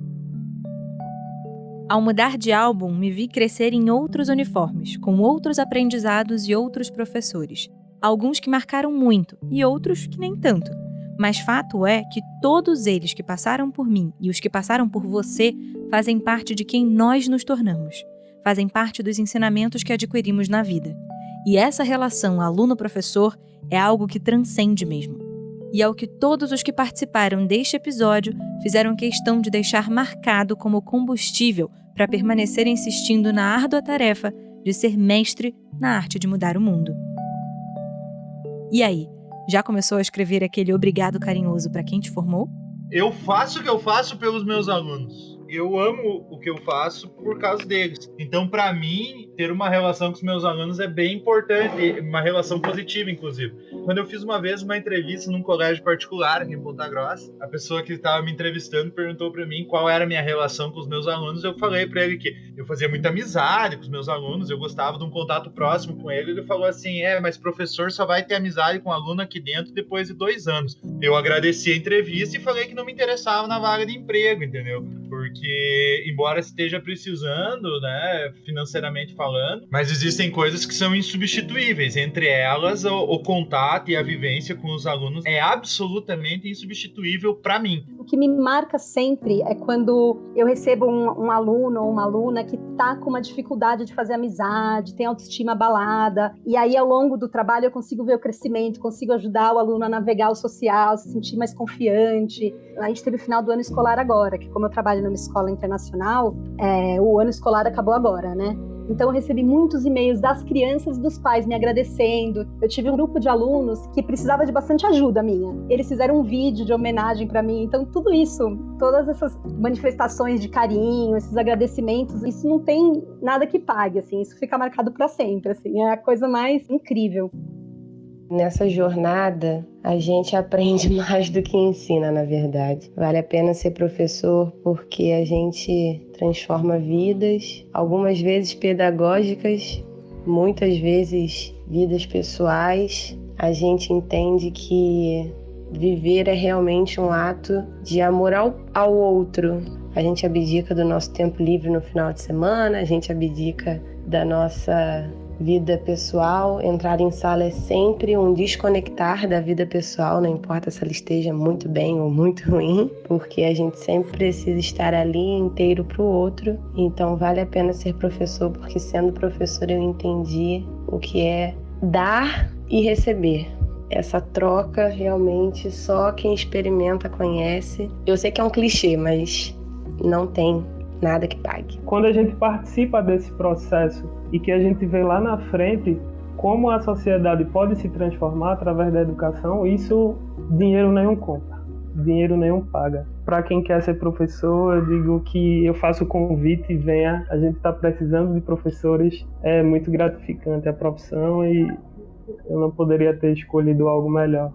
Ao mudar de álbum, me vi crescer em outros uniformes, com outros aprendizados e outros professores. Alguns que marcaram muito e outros que nem tanto. Mas fato é que todos eles que passaram por mim e os que passaram por você fazem parte de quem nós nos tornamos. Fazem parte dos ensinamentos que adquirimos na vida. E essa relação aluno-professor é algo que transcende mesmo. E é o que todos os que participaram deste episódio fizeram questão de deixar marcado como combustível para permanecer insistindo na árdua tarefa de ser mestre na arte de mudar o mundo. E aí, já começou a escrever aquele obrigado carinhoso para quem te formou? Eu faço o que eu faço pelos meus alunos. Eu amo o que eu faço por causa deles. Então, para mim, ter uma relação com os meus alunos é bem importante, uma relação positiva, inclusive. Quando eu fiz uma vez uma entrevista num colégio particular aqui em Ponta Grossa, a pessoa que estava me entrevistando perguntou para mim qual era a minha relação com os meus alunos. Eu falei para ele que eu fazia muita amizade com os meus alunos, eu gostava de um contato próximo com ele. Ele falou assim, mas professor só vai ter amizade com aluno aqui dentro depois de 2 anos. Eu agradeci a entrevista e falei que não me interessava na vaga de emprego, entendeu? Porque, embora esteja precisando, né, financeiramente falando, mas existem coisas que são insubstituíveis. Entre elas, o contato e a vivência com os alunos é absolutamente insubstituível para mim. O que me marca sempre é quando eu recebo um aluno ou uma aluna que está com uma dificuldade de fazer amizade, tem autoestima abalada, e aí ao longo do trabalho eu consigo ver o crescimento, consigo ajudar o aluno a navegar o social, se sentir mais confiante. A gente teve o final do ano escolar agora, que como eu trabalho numa escola internacional, o ano escolar acabou agora, né? Então eu recebi muitos e-mails das crianças e dos pais me agradecendo. Eu tive um grupo de alunos que precisava de bastante ajuda minha. Eles fizeram um vídeo de homenagem para mim. Então tudo isso, todas essas manifestações de carinho, esses agradecimentos, isso não tem nada que pague, assim. Isso fica marcado para sempre, assim. É a coisa mais incrível. Nessa jornada, a gente aprende mais do que ensina, na verdade. Vale a pena ser professor porque a gente transforma vidas, algumas vezes pedagógicas, muitas vezes vidas pessoais. A gente entende que viver é realmente um ato de amor ao outro. A gente abdica do nosso tempo livre no final de semana, a gente abdica da nossa vida pessoal. Entrar em sala é sempre um desconectar da vida pessoal, não importa se ela esteja muito bem ou muito ruim, porque a gente sempre precisa estar ali inteiro para o outro. Então vale a pena ser professor, porque sendo professor eu entendi o que é dar e receber. Essa troca realmente só quem experimenta conhece. Eu sei que é um clichê, mas não tem nada que pague. Quando a gente participa desse processo e que a gente vê lá na frente como a sociedade pode se transformar através da educação, isso dinheiro nenhum compra, dinheiro nenhum paga. Para quem quer ser professor, eu digo que eu faço o convite, venha, a gente está precisando de professores, é muito gratificante a profissão e eu não poderia ter escolhido algo melhor.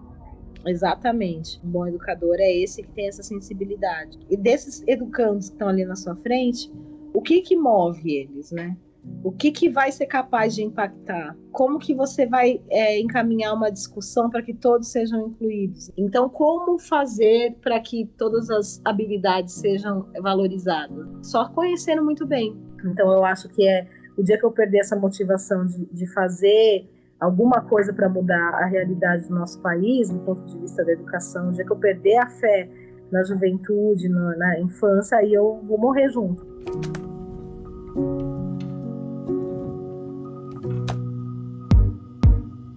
Exatamente. Um bom educador é esse que tem essa sensibilidade. E desses educandos que estão ali na sua frente, o que move eles, né? O que vai ser capaz de impactar? Como que você vai encaminhar uma discussão para que todos sejam incluídos? Então, como fazer para que todas as habilidades sejam valorizadas? Só conhecendo muito bem. Então, eu acho que o dia que eu perder essa motivação de fazer alguma coisa para mudar a realidade do nosso país, do ponto de vista da educação, o dia que eu perder a fé na juventude, na infância, aí eu vou morrer junto.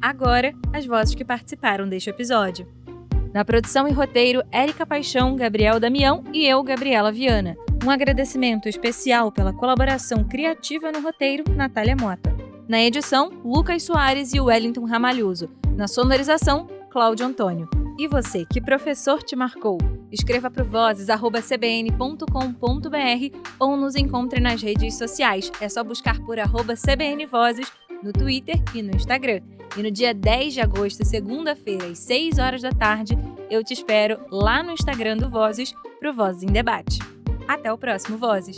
Agora, as vozes que participaram deste episódio. Na produção e roteiro, Érica Paixão, Gabriel Damião e eu, Gabriela Viana. Um agradecimento especial pela colaboração criativa no roteiro, Natália Mota. Na edição, Lucas Soares e Wellington Ramalhoso. Na sonorização, Cláudio Antônio. E você, que professor te marcou? Escreva para o vozes@cbn.com.br ou nos encontre nas redes sociais. É só buscar por @cbnvozes no Twitter e no Instagram. E no dia 10 de agosto, segunda-feira, às 6 horas da tarde, eu te espero lá no Instagram do Vozes pro Vozes em Debate. Até o próximo Vozes!